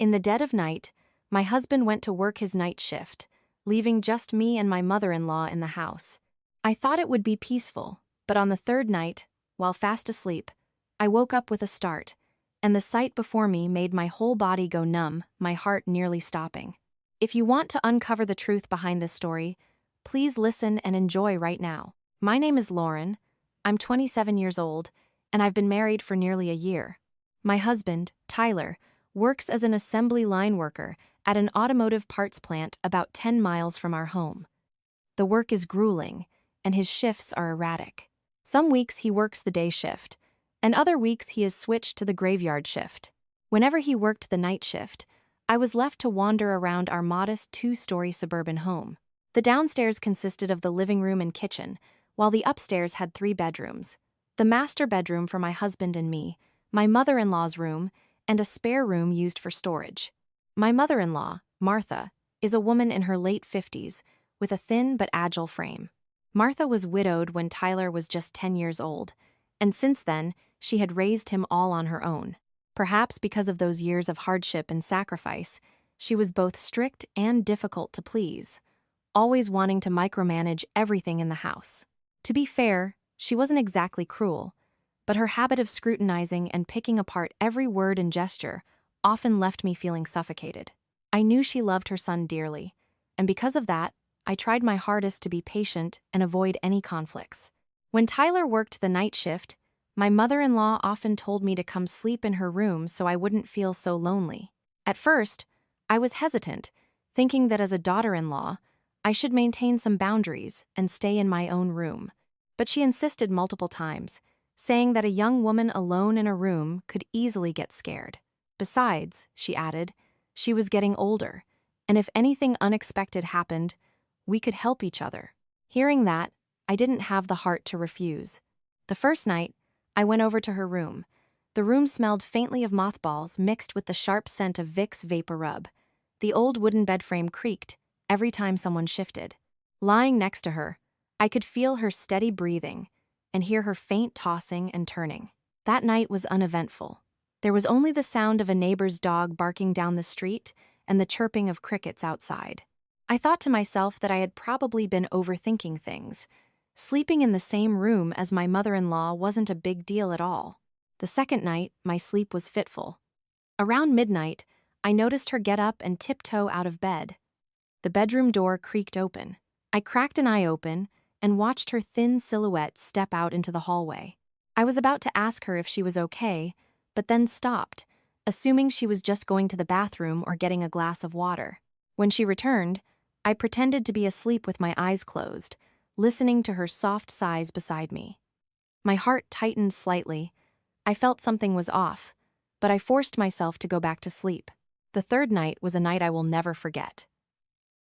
In the dead of night, my husband went to work his night shift, leaving just me and my mother-in-law in the house. I thought it would be peaceful, but on the third night, while fast asleep, I woke up with a start, and the sight before me made my whole body go numb, my heart nearly stopping. If you want to uncover the truth behind this story, please listen and enjoy right now. My name is Lauren. I'm 27 years old, and I've been married for nearly a year. My husband, Tyler, works as an assembly line worker at an automotive parts plant about 10 miles from our home. The work is grueling, and his shifts are erratic. Some weeks he works the day shift, and other weeks he is switched to the graveyard shift. Whenever he worked the night shift, I was left to wander around our modest 2-story suburban home. The downstairs consisted of the living room and kitchen, while the upstairs had 3 bedrooms. The master bedroom for my husband and me, my mother-in-law's room, and a spare room used for storage. My mother-in-law, Martha, is a woman in her late 50s, with a thin but agile frame. Martha was widowed when Tyler was just 10 years old, and since then, she had raised him all on her own. Perhaps because of those years of hardship and sacrifice, she was both strict and difficult to please, always wanting to micromanage everything in the house. To be fair, she wasn't exactly cruel, but her habit of scrutinizing and picking apart every word and gesture often left me feeling suffocated. I knew she loved her son dearly, and because of that, I tried my hardest to be patient and avoid any conflicts. When Tyler worked the night shift, my mother-in-law often told me to come sleep in her room so I wouldn't feel so lonely. At first, I was hesitant, thinking that as a daughter-in-law, I should maintain some boundaries and stay in my own room. But she insisted multiple times, saying that a young woman alone in a room could easily get scared. Besides, she added, she was getting older, and if anything unexpected happened, we could help each other. Hearing that, I didn't have the heart to refuse. The first night, I went over to her room. The room smelled faintly of mothballs mixed with the sharp scent of Vicks Vapor Rub. The old wooden bed frame creaked every time someone shifted. Lying next to her, I could feel her steady breathing and hear her faint tossing and turning. That night was uneventful. There was only the sound of a neighbor's dog barking down the street and the chirping of crickets outside. I thought to myself that I had probably been overthinking things. Sleeping in the same room as my mother-in-law wasn't a big deal at all. The second night, my sleep was fitful. Around midnight, I noticed her get up and tiptoe out of bed. The bedroom door creaked open. I cracked an eye open and watched her thin silhouette step out into the hallway. I was about to ask her if she was okay, but then stopped, assuming she was just going to the bathroom or getting a glass of water. When she returned, I pretended to be asleep with my eyes closed, listening to her soft sighs beside me. My heart tightened slightly. I felt something was off, but I forced myself to go back to sleep. The third night was a night I will never forget.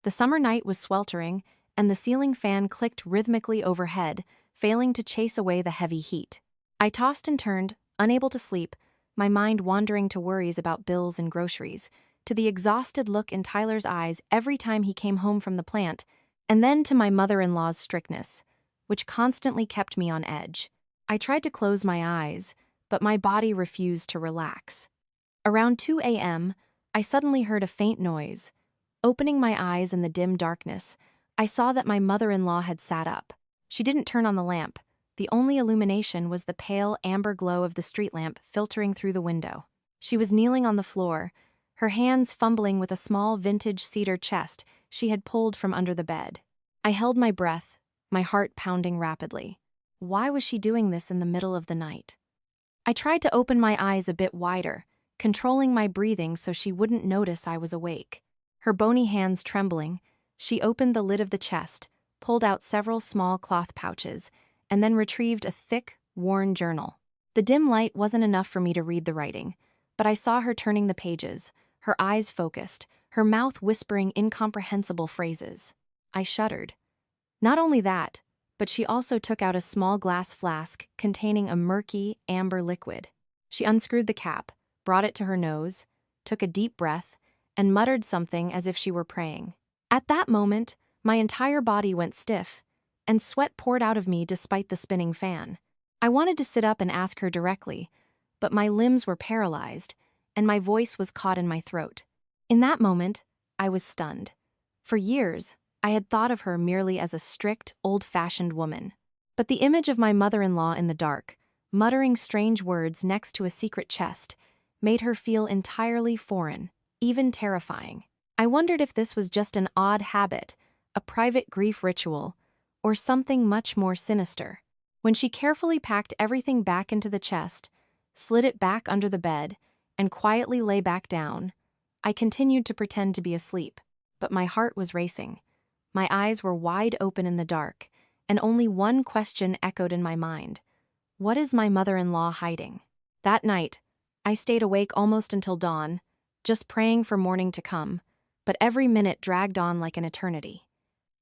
The summer night was sweltering, and the ceiling fan clicked rhythmically overhead, failing to chase away the heavy heat. I tossed and turned, unable to sleep, my mind wandering to worries about bills and groceries, to the exhausted look in Tyler's eyes every time he came home from the plant, and then to my mother-in-law's strictness, which constantly kept me on edge. I tried to close my eyes, but my body refused to relax. Around 2 a.m., I suddenly heard a faint noise. Opening my eyes in the dim darkness, I saw that my mother-in-law had sat up. She didn't turn on the lamp. The only illumination was the pale amber glow of the street lamp filtering through the window. She was kneeling on the floor, her hands fumbling with a small vintage cedar chest she had pulled from under the bed. I held my breath, my heart pounding rapidly. Why was she doing this in the middle of the night? I tried to open my eyes a bit wider, controlling my breathing so she wouldn't notice I was awake. Her bony hands trembling, she opened the lid of the chest, pulled out several small cloth pouches, and then retrieved a thick, worn journal. The dim light wasn't enough for me to read the writing, but I saw her turning the pages, her eyes focused, her mouth whispering incomprehensible phrases. I shuddered. Not only that, but she also took out a small glass flask containing a murky, amber liquid. She unscrewed the cap, brought it to her nose, took a deep breath, and muttered something as if she were praying. At that moment, my entire body went stiff, and sweat poured out of me despite the spinning fan. I wanted to sit up and ask her directly, but my limbs were paralyzed, and my voice was caught in my throat. In that moment, I was stunned. For years, I had thought of her merely as a strict, old-fashioned woman. But the image of my mother-in-law in the dark, muttering strange words next to a secret chest, made her feel entirely foreign, even terrifying. I wondered if this was just an odd habit, a private grief ritual, or something much more sinister. When she carefully packed everything back into the chest, slid it back under the bed, and quietly lay back down, I continued to pretend to be asleep, but my heart was racing. My eyes were wide open in the dark, and only one question echoed in my mind. What is my mother-in-law hiding? That night, I stayed awake almost until dawn, just praying for morning to come, but every minute dragged on like an eternity.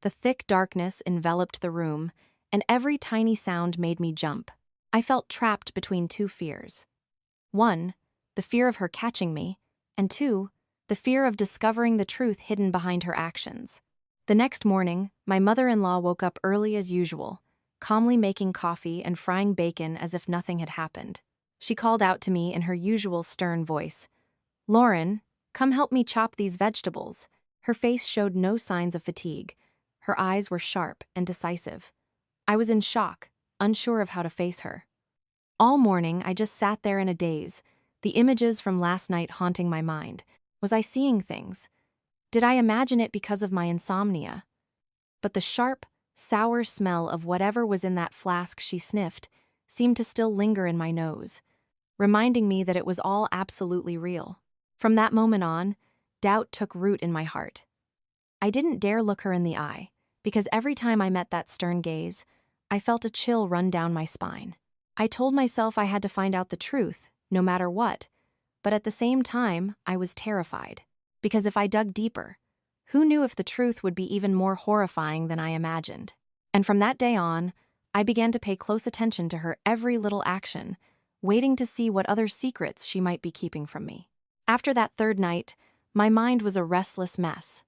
The thick darkness enveloped the room, and every tiny sound made me jump. I felt trapped between two fears. One, the fear of her catching me, and two, the fear of discovering the truth hidden behind her actions. The next morning, my mother-in-law woke up early as usual, calmly making coffee and frying bacon as if nothing had happened. She called out to me in her usual stern voice, "Lauren, come help me chop these vegetables." Her face showed no signs of fatigue. Her eyes were sharp and decisive. I was in shock, unsure of how to face her. All morning, I just sat there in a daze, the images from last night haunting my mind. Was I seeing things? Did I imagine it because of my insomnia? But the sharp, sour smell of whatever was in that flask she sniffed seemed to still linger in my nose, reminding me that it was all absolutely real. From that moment on, doubt took root in my heart. I didn't dare look her in the eye, because every time I met that stern gaze, I felt a chill run down my spine. I told myself I had to find out the truth, no matter what, but at the same time, I was terrified. Because if I dug deeper, who knew if the truth would be even more horrifying than I imagined? And from that day on, I began to pay close attention to her every little action, waiting to see what other secrets she might be keeping from me. After that third night, my mind was a restless mess.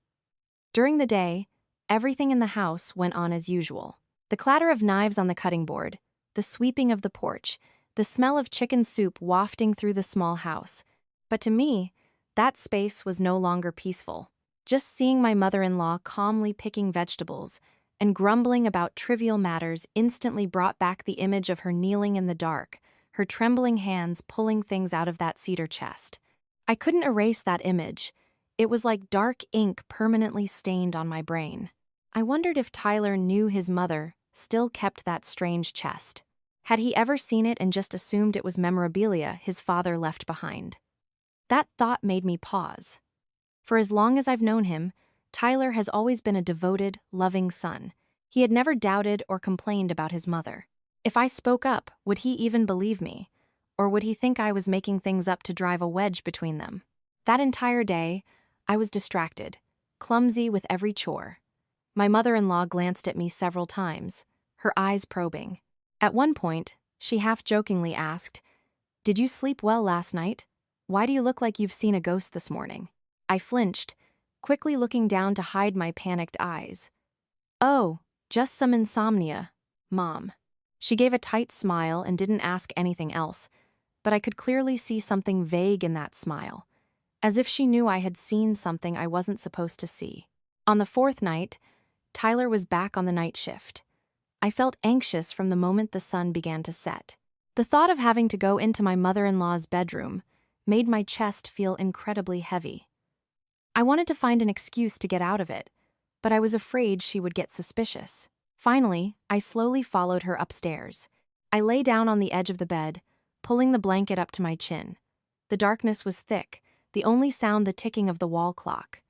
During the day, everything in the house went on as usual. The clatter of knives on the cutting board, the sweeping of the porch, the smell of chicken soup wafting through the small house. But to me, that space was no longer peaceful. Just seeing my mother-in-law calmly picking vegetables and grumbling about trivial matters instantly brought back the image of her kneeling in the dark, her trembling hands pulling things out of that cedar chest. I couldn't erase that image. It was like dark ink permanently stained on my brain. I wondered if Tyler knew his mother still kept that strange chest. Had he ever seen it and just assumed it was memorabilia his father left behind? That thought made me pause. For as long as I've known him, Tyler has always been a devoted, loving son. He had never doubted or complained about his mother. If I spoke up, would he even believe me? Or would he think I was making things up to drive a wedge between them? That entire day, I was distracted, clumsy with every chore. My mother-in-law glanced at me several times, her eyes probing. At one point, she half-jokingly asked, "Did you sleep well last night? Why do you look like you've seen a ghost this morning?" I flinched, quickly looking down to hide my panicked eyes. "Oh, just some insomnia, Mom." She gave a tight smile and didn't ask anything else, but I could clearly see something vague in that smile, as if she knew I had seen something I wasn't supposed to see. On the fourth night, Tyler was back on the night shift. I felt anxious from the moment the sun began to set. The thought of having to go into my mother-in-law's bedroom made my chest feel incredibly heavy. I wanted to find an excuse to get out of it, but I was afraid she would get suspicious. Finally, I slowly followed her upstairs. I lay down on the edge of the bed, pulling the blanket up to my chin. The darkness was thick, the only sound the ticking of the wall clock.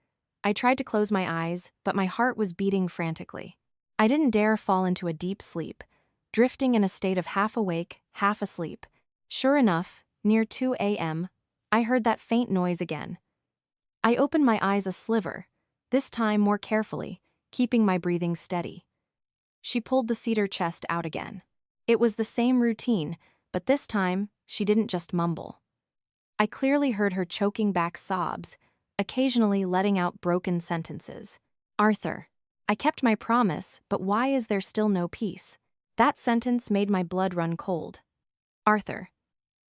I tried to close my eyes, but my heart was beating frantically. I didn't dare fall into a deep sleep, drifting in a state of half awake, half asleep. Sure enough, near 2 a.m., I heard that faint noise again. I opened my eyes a sliver, this time more carefully, keeping my breathing steady. She pulled the cedar chest out again. It was the same routine, but this time, she didn't just mumble. I clearly heard her choking back sobs, occasionally letting out broken sentences. "Arthur, I kept my promise, but why is there still no peace?" That sentence made my blood run cold. Arthur.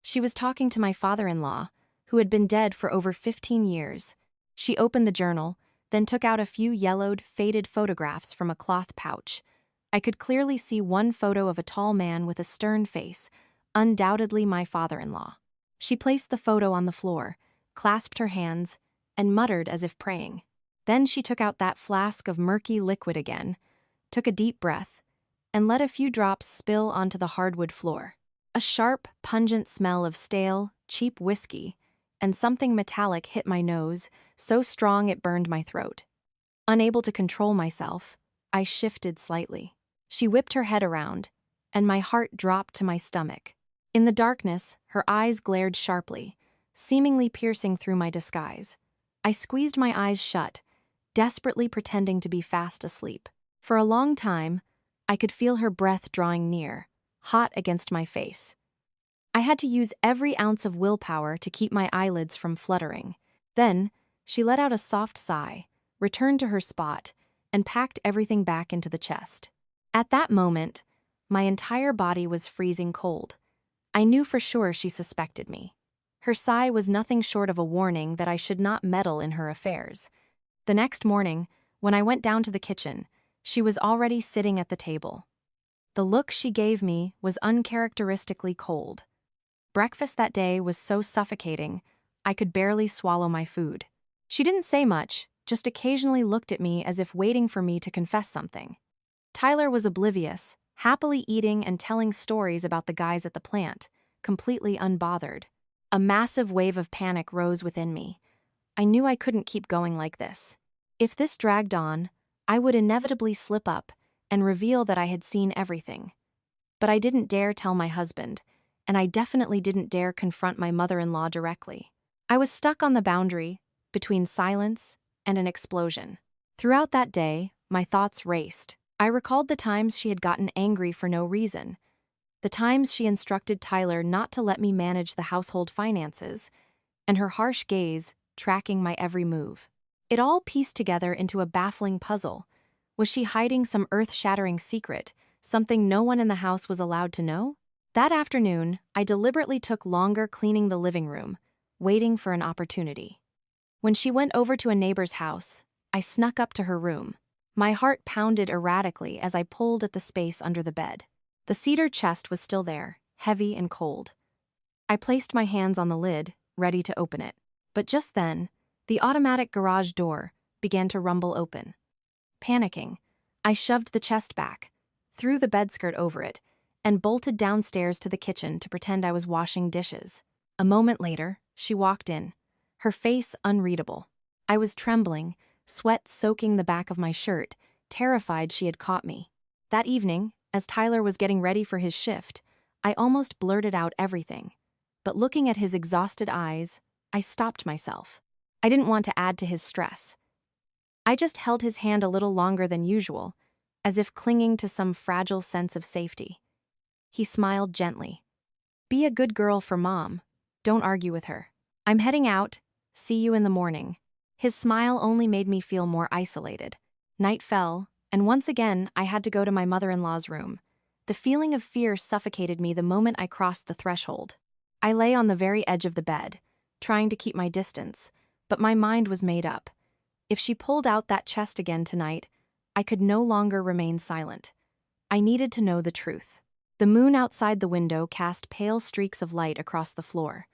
She was talking to my father-in-law, who had been dead for over 15 years. She opened the journal, then took out a few yellowed, faded photographs from a cloth pouch. I could clearly see one photo of a tall man with a stern face, undoubtedly my father-in-law. She placed the photo on the floor, clasped her hands, and muttered as if praying. Then she took out that flask of murky liquid again, took a deep breath, and let a few drops spill onto the hardwood floor. A sharp, pungent smell of stale, cheap whiskey and something metallic hit my nose, so strong it burned my throat. Unable to control myself, I shifted slightly. She whipped her head around, and my heart dropped to my stomach. In the darkness, her eyes glared sharply, seemingly piercing through my disguise. I squeezed my eyes shut, desperately pretending to be fast asleep. For a long time, I could feel her breath drawing near, hot against my face. I had to use every ounce of willpower to keep my eyelids from fluttering. Then, she let out a soft sigh, returned to her spot, and packed everything back into the chest. At that moment, my entire body was freezing cold. I knew for sure she suspected me. Her sigh was nothing short of a warning that I should not meddle in her affairs. The next morning, when I went down to the kitchen, she was already sitting at the table. The look she gave me was uncharacteristically cold. Breakfast that day was so suffocating, I could barely swallow my food. She didn't say much, just occasionally looked at me as if waiting for me to confess something. Tyler was oblivious, happily eating and telling stories about the guys at the plant, completely unbothered. A massive wave of panic rose within me. I knew I couldn't keep going like this. If this dragged on, I would inevitably slip up and reveal that I had seen everything. But I didn't dare tell my husband, and I definitely didn't dare confront my mother-in-law directly. I was stuck on the boundary between silence and an explosion. Throughout that day, my thoughts raced. I recalled the times she had gotten angry for no reason, the times she instructed Tyler not to let me manage the household finances, and her harsh gaze tracking my every move. It all pieced together into a baffling puzzle. Was she hiding some earth-shattering secret, something no one in the house was allowed to know? That afternoon, I deliberately took longer cleaning the living room, waiting for an opportunity. When she went over to a neighbor's house, I snuck up to her room. My heart pounded erratically as I pulled at the space under the bed. The cedar chest was still there, heavy and cold. I placed my hands on the lid, ready to open it. But just then, the automatic garage door began to rumble open. Panicking, I shoved the chest back, threw the bedskirt over it, and bolted downstairs to the kitchen to pretend I was washing dishes. A moment later, she walked in, her face unreadable. I was trembling, sweat soaking the back of my shirt, terrified she had caught me. That evening, as Tyler was getting ready for his shift, I almost blurted out everything. But looking at his exhausted eyes, I stopped myself. I didn't want to add to his stress. I just held his hand a little longer than usual, as if clinging to some fragile sense of safety. He smiled gently. "Be a good girl for Mom. Don't argue with her. I'm heading out. See you in the morning." His smile only made me feel more isolated. Night fell, and once again I had to go to my mother-in-law's room. The feeling of fear suffocated me the moment I crossed the threshold. I lay on the very edge of the bed, trying to keep my distance, but my mind was made up. If she pulled out that chest again tonight, I could no longer remain silent. I needed to know the truth. The moon outside the window cast pale streaks of light across the floor.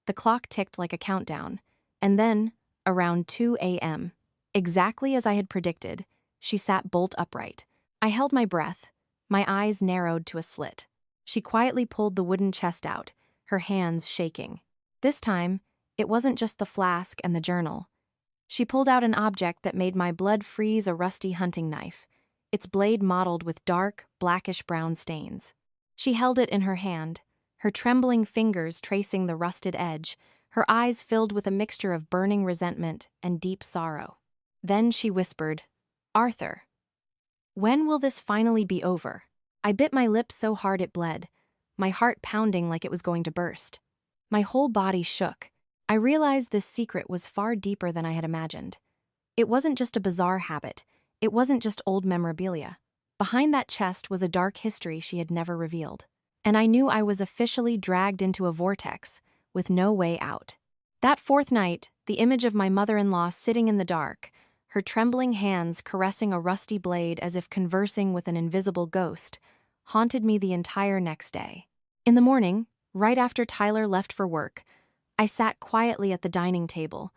The clock ticked like a countdown, and then, around 2 a.m., exactly as I had predicted, she sat bolt upright. I held my breath, my eyes narrowed to a slit. She quietly pulled the wooden chest out, her hands shaking. This time, it wasn't just the flask and the journal. She pulled out an object that made my blood freeze, a rusty hunting knife, its blade mottled with dark, blackish-brown stains. She held it in her hand, her trembling fingers tracing the rusted edge, her eyes filled with a mixture of burning resentment and deep sorrow. Then she whispered, "Arthur, when will this finally be over?" I bit my lip so hard it bled, my heart pounding like it was going to burst. My whole body shook. I realized this secret was far deeper than I had imagined. It wasn't just a bizarre habit. It wasn't just old memorabilia. Behind that chest was a dark history she had never revealed. And I knew I was officially dragged into a vortex, with no way out. That fourth night, the image of my mother-in-law sitting in the dark, her trembling hands caressing a rusty blade as if conversing with an invisible ghost, haunted me the entire next day. In the morning, right after Tyler left for work, I sat quietly at the dining table,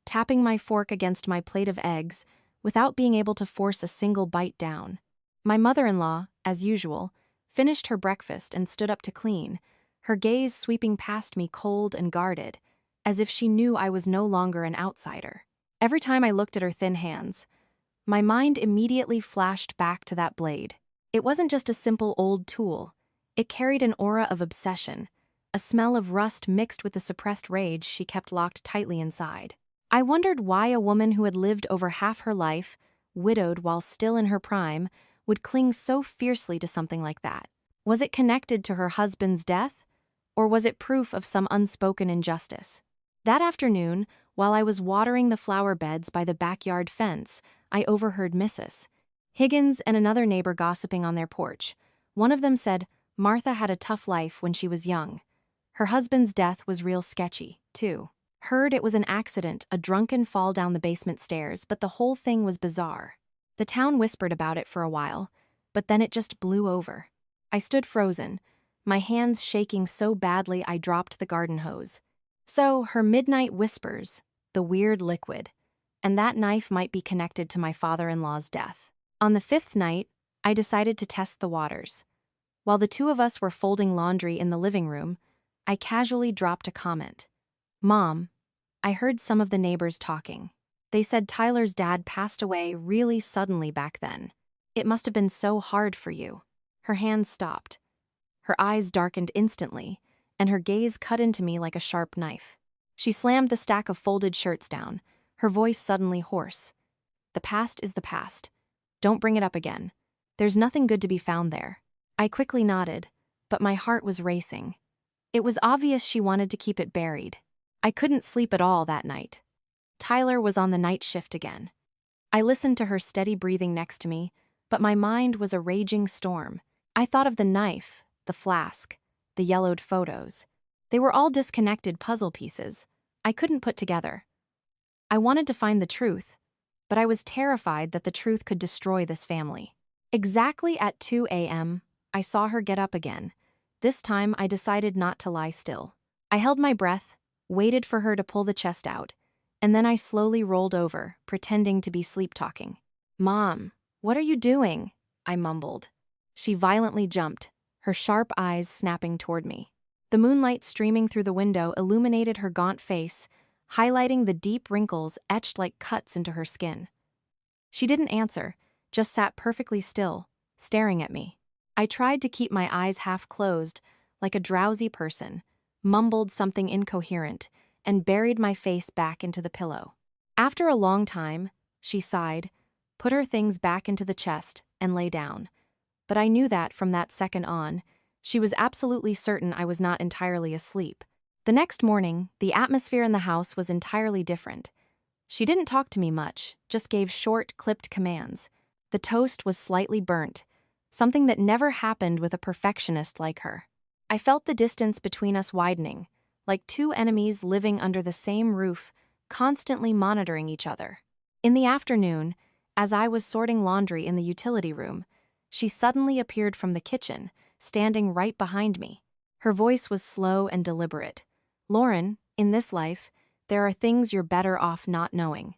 tapping my fork against my plate of eggs without being able to force a single bite down. My mother-in-law, as usual, finished her breakfast and stood up to clean, her gaze sweeping past me cold and guarded, as if she knew I was no longer an outsider. Every time I looked at her thin hands, my mind immediately flashed back to that blade. It wasn't just a simple old tool. It carried an aura of obsession, a smell of rust mixed with the suppressed rage she kept locked tightly inside. I wondered why a woman who had lived over half her life, widowed while still in her prime, would cling so fiercely to something like that. Was it connected to her husband's death, or was it proof of some unspoken injustice? That afternoon, while I was watering the flower beds by the backyard fence, I overheard Mrs. Higgins and another neighbor gossiping on their porch. One of them said Martha had a tough life when she was young. Her husband's death was real sketchy, too. Heard it was an accident, a drunken fall down the basement stairs, but the whole thing was bizarre. The town whispered about it for a while, but then it just blew over. I stood frozen, my hands shaking so badly I dropped the garden hose. So, her midnight whispers, the weird liquid, and that knife might be connected to my father-in-law's death. On the fifth night, I decided to test the waters. While the two of us were folding laundry in the living room, I casually dropped a comment. "Mom, I heard some of the neighbors talking. They said Tyler's dad passed away really suddenly back then. It must have been so hard for you." Her hands stopped. Her eyes darkened instantly, and her gaze cut into me like a sharp knife. She slammed the stack of folded shirts down, her voice suddenly hoarse. "The past is the past. Don't bring it up again. There's nothing good to be found there." I quickly nodded, but my heart was racing. It was obvious she wanted to keep it buried. I couldn't sleep at all that night. Tyler was on the night shift again. I listened to her steady breathing next to me, but my mind was a raging storm. I thought of the knife, the flask, the yellowed photos. They were all disconnected puzzle pieces I couldn't put together. I wanted to find the truth, but I was terrified that the truth could destroy this family. Exactly at 2 a.m., I saw her get up again. This time, I decided not to lie still. I held my breath, waited for her to pull the chest out, and then I slowly rolled over, pretending to be sleep-talking. "Mom, what are you doing?" I mumbled. She violently jumped, her sharp eyes snapping toward me. The moonlight streaming through the window illuminated her gaunt face, highlighting the deep wrinkles etched like cuts into her skin. She didn't answer, just sat perfectly still, staring at me. I tried to keep my eyes half closed, like a drowsy person, mumbled something incoherent, and buried my face back into the pillow. After a long time, she sighed, put her things back into the chest, and lay down. But I knew that, from that second on, she was absolutely certain I was not entirely asleep. The next morning, the atmosphere in the house was entirely different. She didn't talk to me much, just gave short, clipped commands. The toast was slightly burnt, something that never happened with a perfectionist like her. I felt the distance between us widening, like two enemies living under the same roof, constantly monitoring each other. In the afternoon, as I was sorting laundry in the utility room, she suddenly appeared from the kitchen, standing right behind me. Her voice was slow and deliberate. "Lauren, in this life, there are things you're better off not knowing.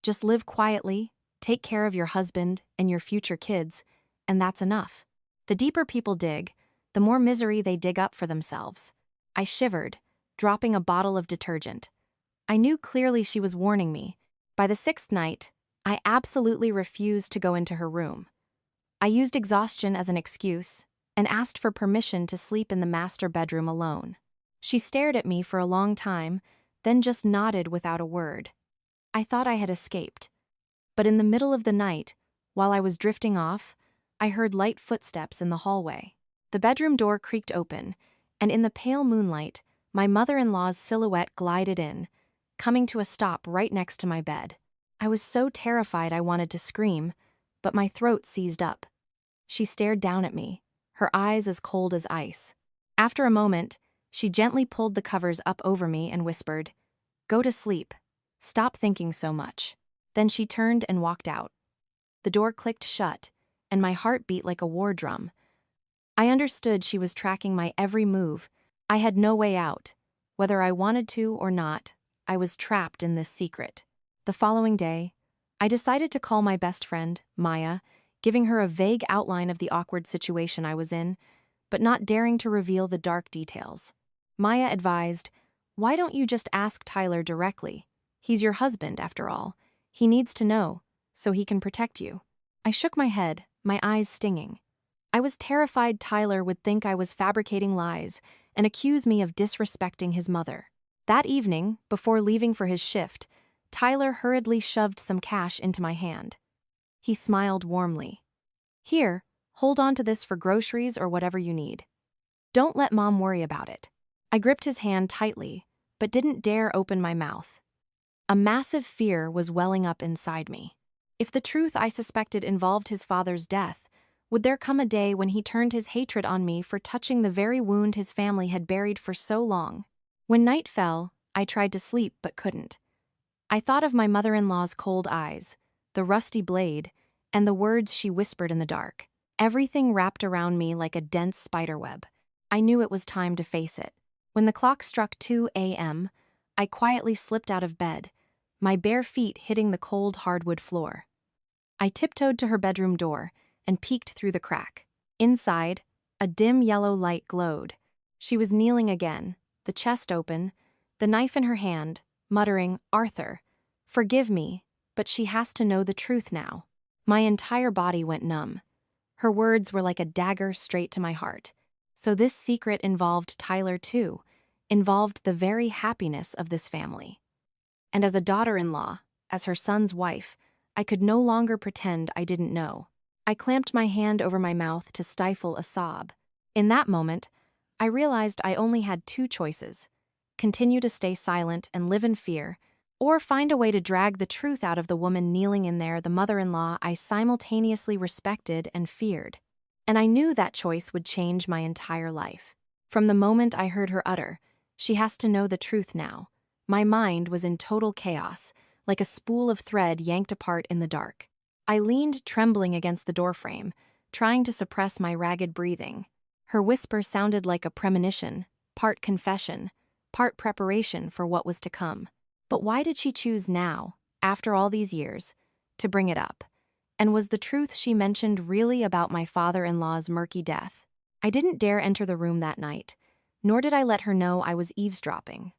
Just live quietly, take care of your husband and your future kids, and that's enough. The deeper people dig, the more misery they dig up for themselves." I shivered, dropping a bottle of detergent. I knew clearly she was warning me. By the sixth night, I absolutely refused to go into her room. I used exhaustion as an excuse and asked for permission to sleep in the master bedroom alone. She stared at me for a long time, then just nodded without a word. I thought I had escaped. But in the middle of the night, while I was drifting off, I heard light footsteps in the hallway. The bedroom door creaked open, and in the pale moonlight, my mother-in-law's silhouette glided in, coming to a stop right next to my bed. I was so terrified I wanted to scream, but my throat seized up. She stared down at me, her eyes as cold as ice. After a moment, she gently pulled the covers up over me and whispered, Go to sleep. Stop thinking so much. Then she turned and walked out. The door clicked shut, and my heart beat like a war drum. I understood she was tracking my every move. I had no way out. Whether I wanted to or not, I was trapped in this secret. The following day, I decided to call my best friend, Maya, giving her a vague outline of the awkward situation I was in, but not daring to reveal the dark details. Maya advised, "Why don't you just ask Tyler directly? He's your husband, after all. He needs to know, so he can protect you." I shook my head, my eyes stinging. I was terrified Tyler would think I was fabricating lies and accuse me of disrespecting his mother. That evening, before leaving for his shift, Tyler hurriedly shoved some cash into my hand. He smiled warmly. "Here, hold on to this for groceries or whatever you need. Don't let Mom worry about it." I gripped his hand tightly, but didn't dare open my mouth. A massive fear was welling up inside me. If the truth I suspected involved his father's death, would there come a day when he turned his hatred on me for touching the very wound his family had buried for so long? When night fell, I tried to sleep but couldn't. I thought of my mother-in-law's cold eyes, the rusty blade, and the words she whispered in the dark. Everything wrapped around me like a dense spiderweb. I knew it was time to face it. When the clock struck 2 a.m., I quietly slipped out of bed, my bare feet hitting the cold hardwood floor. I tiptoed to her bedroom door and peeked through the crack. Inside, a dim yellow light glowed. She was kneeling again, the chest open, the knife in her hand, muttering, "Arthur, forgive me, but she has to know the truth now." My entire body went numb. Her words were like a dagger straight to my heart. So this secret involved Tyler too, involved the very happiness of this family. And as a daughter-in-law, as her son's wife, I could no longer pretend I didn't know. I clamped my hand over my mouth to stifle a sob. In that moment, I realized I only had two choices: continue to stay silent and live in fear, or find a way to drag the truth out of the woman kneeling in there, the mother-in-law I simultaneously respected and feared. And I knew that choice would change my entire life. From the moment I heard her utter, "She has to know the truth now," my mind was in total chaos, like a spool of thread yanked apart in the dark. I leaned trembling against the doorframe, trying to suppress my ragged breathing. Her whisper sounded like a premonition, part confession, part preparation for what was to come. But why did she choose now, after all these years, to bring it up? And was the truth she mentioned really about my father-in-law's murky death? I didn't dare enter the room that night, nor did I let her know I was eavesdropping.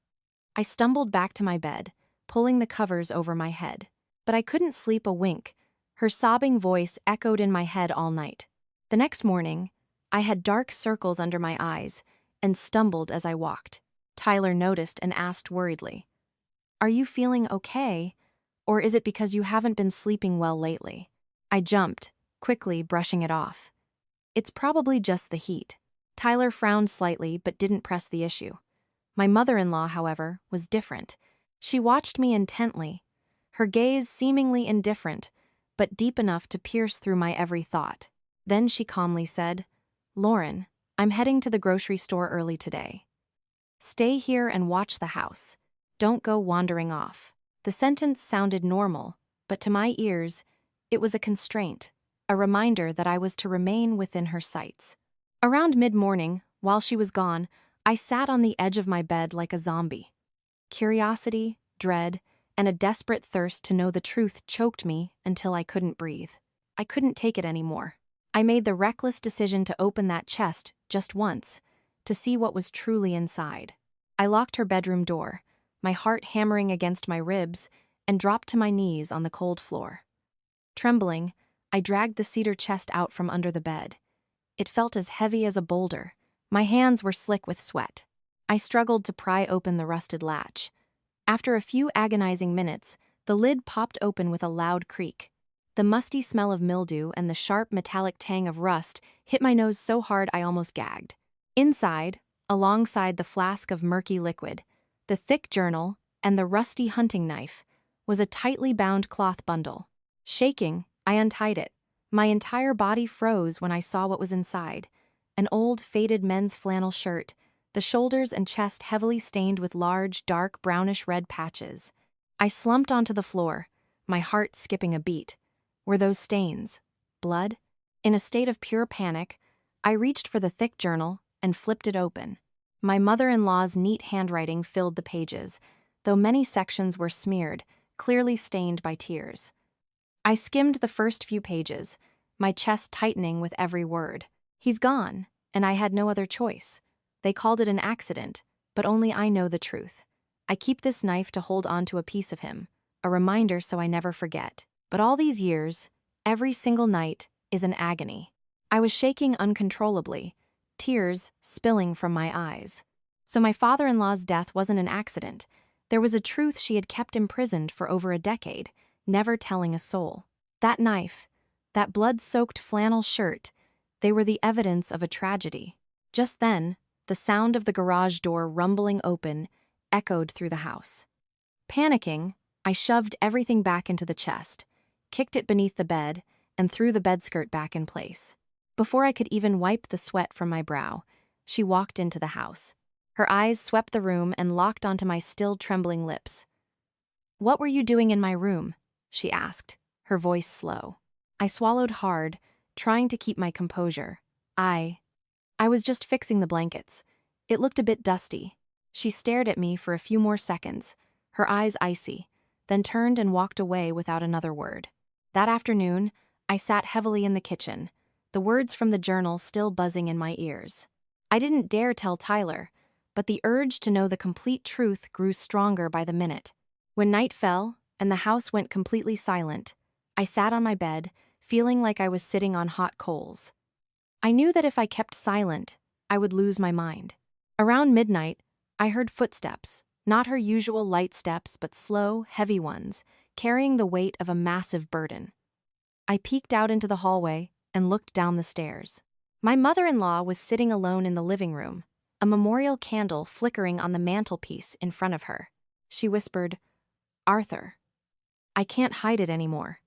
I stumbled back to my bed, pulling the covers over my head. But I couldn't sleep a wink. Her sobbing voice echoed in my head all night. The next morning, I had dark circles under my eyes and stumbled as I walked. Tyler noticed and asked worriedly, "Are you feeling okay, or is it because you haven't been sleeping well lately?" I jumped, quickly brushing it off. "It's probably just the heat." Tyler frowned slightly but didn't press the issue. My mother-in-law, however, was different. She watched me intently, her gaze seemingly indifferent, but deep enough to pierce through my every thought. Then she calmly said, "Lauren, I'm heading to the grocery store early today. Stay here and watch the house. Don't go wandering off." The sentence sounded normal, but to my ears, it was a constraint, a reminder that I was to remain within her sights. Around mid-morning, while she was gone, I sat on the edge of my bed like a zombie. Curiosity, dread, and a desperate thirst to know the truth choked me until I couldn't breathe. I couldn't take it anymore. I made the reckless decision to open that chest just once, to see what was truly inside. I locked her bedroom door, my heart hammering against my ribs, and dropped to my knees on the cold floor. Trembling, I dragged the cedar chest out from under the bed. It felt as heavy as a boulder. My hands were slick with sweat. I struggled to pry open the rusted latch. After a few agonizing minutes, the lid popped open with a loud creak. The musty smell of mildew and the sharp metallic tang of rust hit my nose so hard I almost gagged. Inside, alongside the flask of murky liquid, the thick journal, and the rusty hunting knife, was a tightly bound cloth bundle. Shaking, I untied it. My entire body froze when I saw what was inside: an old, faded men's flannel shirt, the shoulders and chest heavily stained with large, dark, brownish-red patches. I slumped onto the floor, my heart skipping a beat. Were those stains blood? In a state of pure panic, I reached for the thick journal and flipped it open. My mother-in-law's neat handwriting filled the pages, though many sections were smeared, clearly stained by tears. I skimmed the first few pages, my chest tightening with every word. He's gone, and I had no other choice. They called it an accident, but only I know the truth. I keep this knife to hold on to a piece of him, a reminder so I never forget. But all these years, every single night, is an agony. I was shaking uncontrollably, tears spilling from my eyes. So my father-in-law's death wasn't an accident. There was a truth she had kept imprisoned for over a decade, never telling a soul. That knife, that blood-soaked flannel shirt, they were the evidence of a tragedy. Just then, the sound of the garage door rumbling open echoed through the house. Panicking, I shoved everything back into the chest, kicked it beneath the bed, and threw the bedskirt back in place. Before I could even wipe the sweat from my brow, she walked into the house. Her eyes swept the room and locked onto my still trembling lips. "What were you doing in my room?" she asked, her voice slow. I swallowed hard, trying to keep my composure. I was just fixing the blankets. It looked a bit dusty. She stared at me for a few more seconds, her eyes icy, then turned and walked away without another word. That afternoon, I sat heavily in the kitchen, the words from the journal still buzzing in my ears. I didn't dare tell Tyler, but the urge to know the complete truth grew stronger by the minute. When night fell and the house went completely silent, I sat on my bed, feeling like I was sitting on hot coals. I knew that if I kept silent, I would lose my mind. Around midnight, I heard footsteps, not her usual light steps, but slow, heavy ones, carrying the weight of a massive burden. I peeked out into the hallway and looked down the stairs. My mother-in-law was sitting alone in the living room, a memorial candle flickering on the mantelpiece in front of her. She whispered, "Arthur, I can't hide it anymore."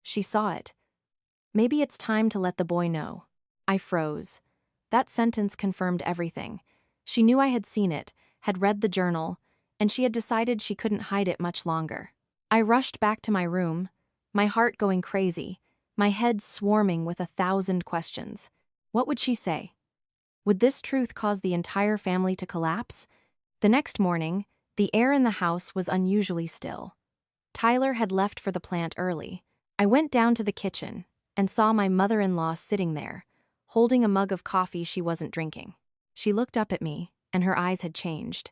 She saw it. "Maybe it's time to let the boy know." I froze. That sentence confirmed everything. She knew I had seen it, had read the journal, and she had decided she couldn't hide it much longer. I rushed back to my room, my heart going crazy, my head swarming with 1,000 questions. What would she say? Would this truth cause the entire family to collapse? The next morning, the air in the house was unusually still. Tyler had left for the plant early. I went down to the kitchen and saw my mother-in-law sitting there, holding a mug of coffee she wasn't drinking. She looked up at me, and her eyes had changed.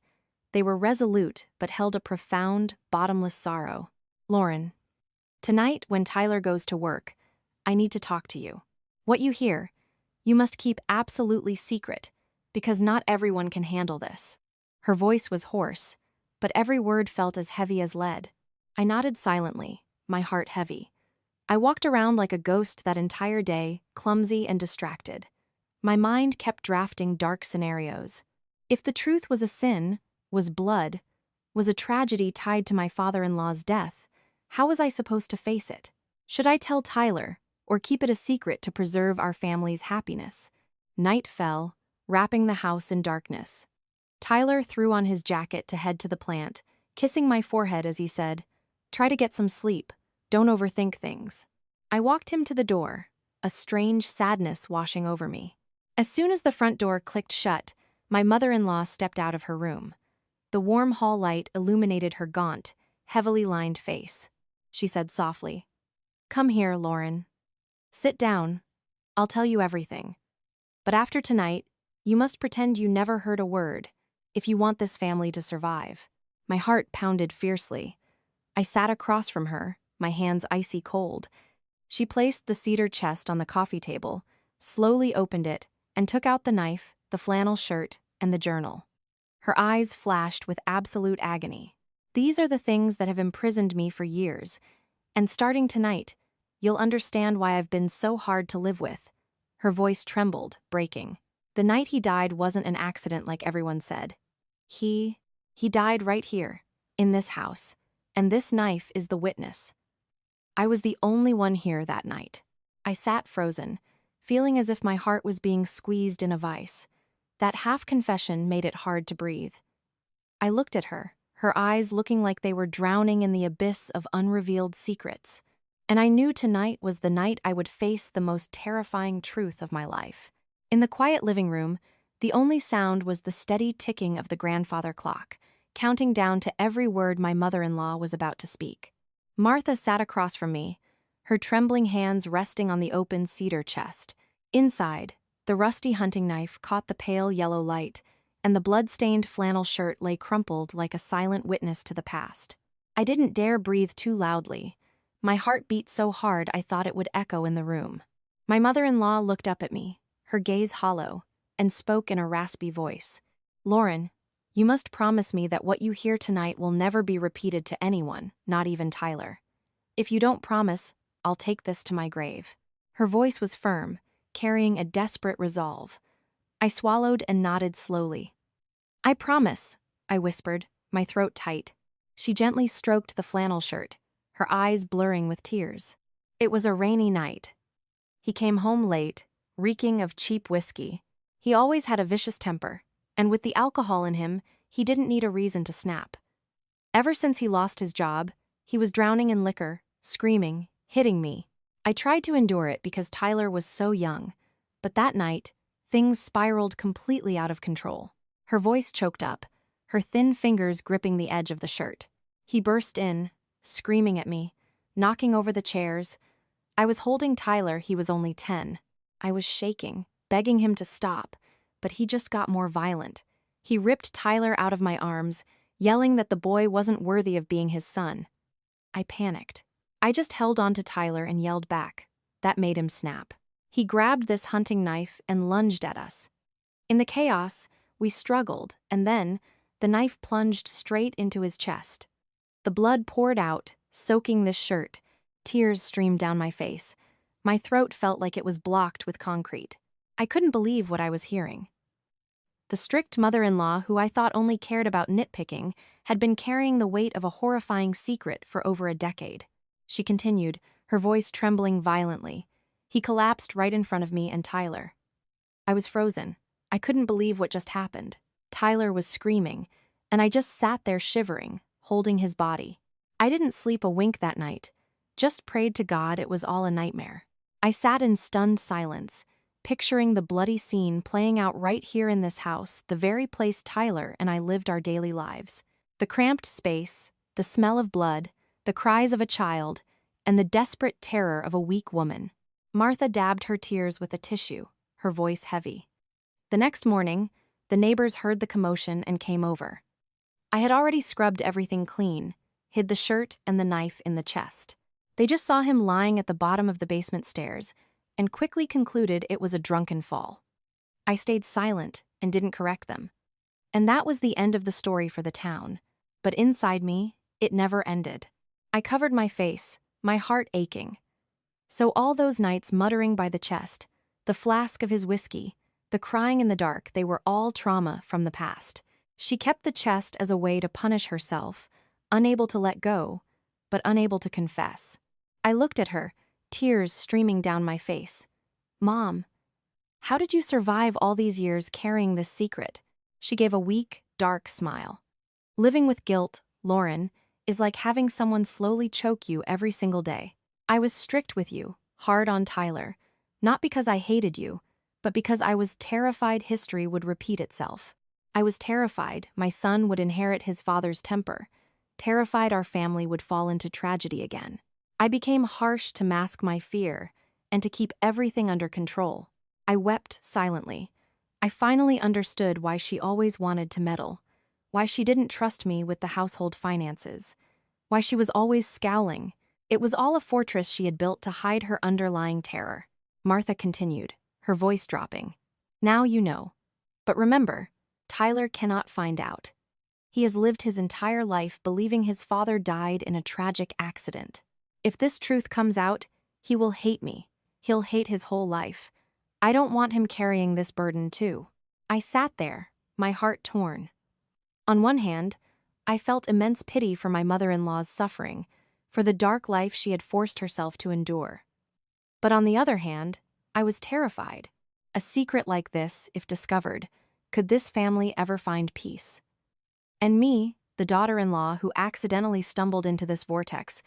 They were resolute, but held a profound, bottomless sorrow. "Lauren, tonight when Tyler goes to work, I need to talk to you. What you hear, you must keep absolutely secret, because not everyone can handle this." Her voice was hoarse, but every word felt as heavy as lead. I nodded silently, my heart heavy. I walked around like a ghost that entire day, clumsy and distracted. My mind kept drafting dark scenarios. If the truth was a sin, was blood, was a tragedy tied to my father-in-law's death, how was I supposed to face it? Should I tell Tyler, or keep it a secret to preserve our family's happiness? Night fell, wrapping the house in darkness. Tyler threw on his jacket to head to the plant, kissing my forehead as he said, "Try to get some sleep. Don't overthink things." I walked him to the door, a strange sadness washing over me. As soon as the front door clicked shut, my mother-in-law stepped out of her room. The warm hall light illuminated her gaunt, heavily lined face. She said softly, "Come here, Lauren. Sit down. I'll tell you everything. But after tonight, you must pretend you never heard a word, if you want this family to survive." My heart pounded fiercely. I sat across from her, my hands icy cold. She placed the cedar chest on the coffee table, slowly opened it, and took out the knife, the flannel shirt, and the journal. Her eyes flashed with absolute agony. "These are the things that have imprisoned me for years, and starting tonight, you'll understand why I've been so hard to live with." Her voice trembled, breaking. "The night he died wasn't an accident like everyone said. He died right here, in this house, and this knife is the witness. I was the only one here that night." I sat frozen, feeling as if my heart was being squeezed in a vice. That half-confession made it hard to breathe. I looked at her, her eyes looking like they were drowning in the abyss of unrevealed secrets. And I knew tonight was the night I would face the most terrifying truth of my life. In the quiet living room, the only sound was the steady ticking of the grandfather clock, counting down to every word my mother-in-law was about to speak. Martha sat across from me, her trembling hands resting on the open cedar chest. Inside, the rusty hunting knife caught the pale yellow light, and the blood-stained flannel shirt lay crumpled like a silent witness to the past. I didn't dare breathe too loudly. My heart beat so hard I thought it would echo in the room. My mother-in-law looked up at me, her gaze hollow, and spoke in a raspy voice. "Lauren, you must promise me that what you hear tonight will never be repeated to anyone, not even Tyler. If you don't promise, I'll take this to my grave." Her voice was firm, carrying a desperate resolve. I swallowed and nodded slowly. "I promise," I whispered, my throat tight. She gently stroked the flannel shirt, her eyes blurring with tears. It was a rainy night. He came home late, reeking of cheap whiskey. He always had a vicious temper, and with the alcohol in him, he didn't need a reason to snap. Ever since he lost his job, he was drowning in liquor, screaming, hitting me. I tried to endure it because Tyler was so young, but that night, things spiraled completely out of control. Her voice choked up, her thin fingers gripping the edge of the shirt. He burst in, screaming at me, knocking over the chairs. I was holding Tyler, he was only 10. I was shaking, begging him to stop, but he just got more violent. He ripped Tyler out of my arms, yelling that the boy wasn't worthy of being his son. I panicked. I just held on to Tyler and yelled back. That made him snap. He grabbed this hunting knife and lunged at us. In the chaos, we struggled, and then the knife plunged straight into his chest. The blood poured out, soaking this shirt. Tears streamed down my face. My throat felt like it was blocked with concrete. I couldn't believe what I was hearing. The strict mother-in-law, who I thought only cared about nitpicking, had been carrying the weight of a horrifying secret for over a decade. She continued, her voice trembling violently. He collapsed right in front of me and Tyler. I was frozen. I couldn't believe what just happened. Tyler was screaming, and I just sat there shivering, holding his body. I didn't sleep a wink that night, just prayed to God it was all a nightmare. I sat in stunned silence, picturing the bloody scene playing out right here in this house, the very place Tyler and I lived our daily lives. The cramped space, the smell of blood, the cries of a child, and the desperate terror of a weak woman. Martha dabbed her tears with a tissue, her voice heavy. The next morning, the neighbors heard the commotion and came over. I had already scrubbed everything clean, hid the shirt and the knife in the chest. They just saw him lying at the bottom of the basement stairs and quickly concluded it was a drunken fall. I stayed silent and didn't correct them. And that was the end of the story for the town. But inside me, it never ended. I covered my face, my heart aching. So all those nights muttering by the chest, the flask of his whiskey, the crying in the dark, they were all trauma from the past. She kept the chest as a way to punish herself, unable to let go, but unable to confess. I looked at her, tears streaming down my face. "Mom, how did you survive all these years carrying this secret?" She gave a weak, dark smile. "Living with guilt, Lauren, is like having someone slowly choke you every single day. I was strict with you, hard on Tyler, not because I hated you, but because I was terrified history would repeat itself. I was terrified my son would inherit his father's temper, terrified our family would fall into tragedy again. I became harsh to mask my fear and to keep everything under control. I wept silently. I finally understood why she always wanted to meddle, why she didn't trust me with the household finances, why she was always scowling. It was all a fortress she had built to hide her underlying terror." Martha continued, her voice dropping. "Now you know. But remember, Tyler cannot find out. He has lived his entire life believing his father died in a tragic accident. If this truth comes out, he will hate me. He'll hate his whole life. I don't want him carrying this burden too." I sat there, my heart torn. On one hand, I felt immense pity for my mother-in-law's suffering, for the dark life she had forced herself to endure. But on the other hand, I was terrified. A secret like this, if discovered, Could this family ever find peace? And me, the daughter-in-law who accidentally stumbled into this vortex,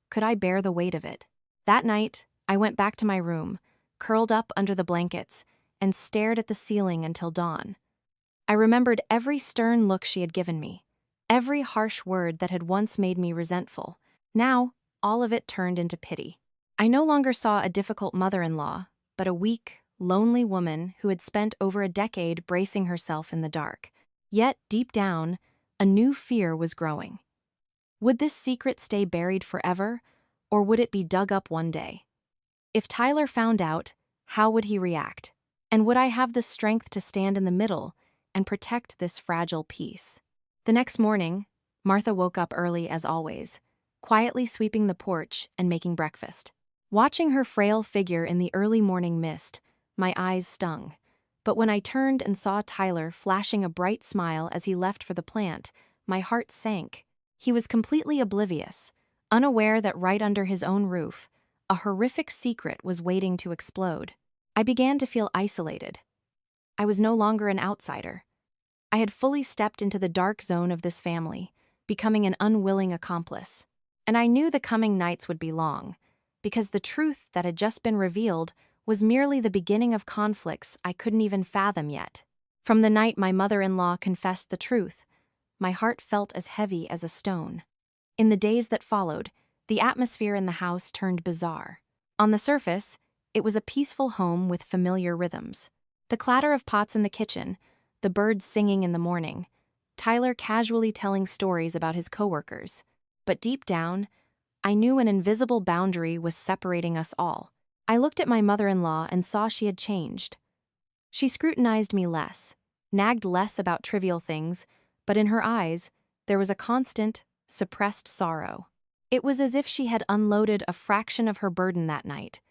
could I bear the weight of it? That night, I went back to my room, curled up under the blankets, and stared at the ceiling until dawn. I remembered every stern look she had given me, every harsh word that had once made me resentful. Now, all of it turned into pity. I no longer saw a difficult mother-in-law, but a weak, lonely woman who had spent over a decade bracing herself in the dark. Yet, deep down, a new fear was growing. Would this secret stay buried forever, or would it be dug up one day? If Tyler found out, how would he react? And would I have the strength to stand in the middle and protect this fragile peace? The next morning, Martha woke up early as always, quietly sweeping the porch and making breakfast. Watching her frail figure in the early morning mist, my eyes stung. But when I turned and saw Tyler flashing a bright smile as he left for the plant, my heart sank. He was completely oblivious, unaware that right under his own roof, a horrific secret was waiting to explode. I began to feel isolated. I was no longer an outsider. I had fully stepped into the dark zone of this family, becoming an unwilling accomplice. And I knew the coming nights would be long, because the truth that had just been revealed was merely the beginning of conflicts I couldn't even fathom yet. From the night my mother-in-law confessed the truth, my heart felt as heavy as a stone. In the days that followed, the atmosphere in the house turned bizarre. On the surface, it was a peaceful home with familiar rhythms. The clatter of pots in the kitchen, the birds singing in the morning, Tyler casually telling stories about his coworkers. But deep down, I knew an invisible boundary was separating us all. I looked at my mother-in-law and saw she had changed. She scrutinized me less, nagged less about trivial things, but in her eyes, there was a constant, suppressed sorrow. It was as if she had unloaded a fraction of her burden that night,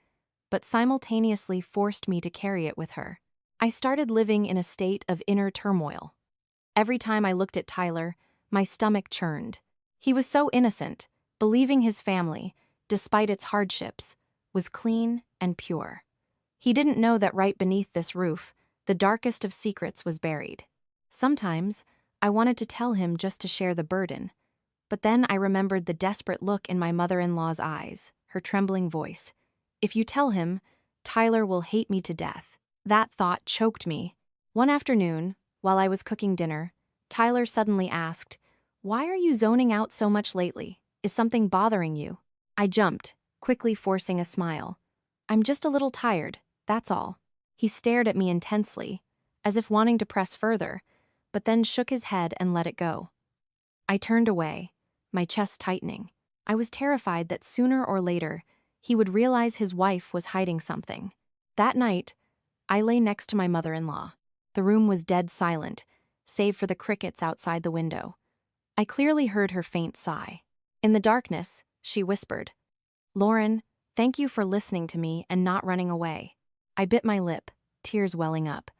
but simultaneously forced me to carry it with her. I started living in a state of inner turmoil. Every time I looked at Tyler, my stomach churned. He was so innocent, believing his family, despite its hardships, was clean and pure. He didn't know that right beneath this roof, the darkest of secrets was buried. Sometimes, I wanted to tell him just to share the burden. But then I remembered the desperate look in my mother-in-law's eyes, her trembling voice. If you tell him, Tyler will hate me to death. That thought choked me. One afternoon, while I was cooking dinner, Tyler suddenly asked, "Why are you zoning out so much lately? Is something bothering you?" I jumped, quickly forcing a smile. "I'm just a little tired, that's all." He stared at me intensely, as if wanting to press further, but then shook his head and let it go. I turned away, my chest tightening. I was terrified that sooner or later, he would realize his wife was hiding something. That night, I lay next to my mother-in-law. The room was dead silent, save for the crickets outside the window. I clearly heard her faint sigh. In the darkness, she whispered, "Lauren, thank you for listening to me and not running away." I bit my lip, tears welling up.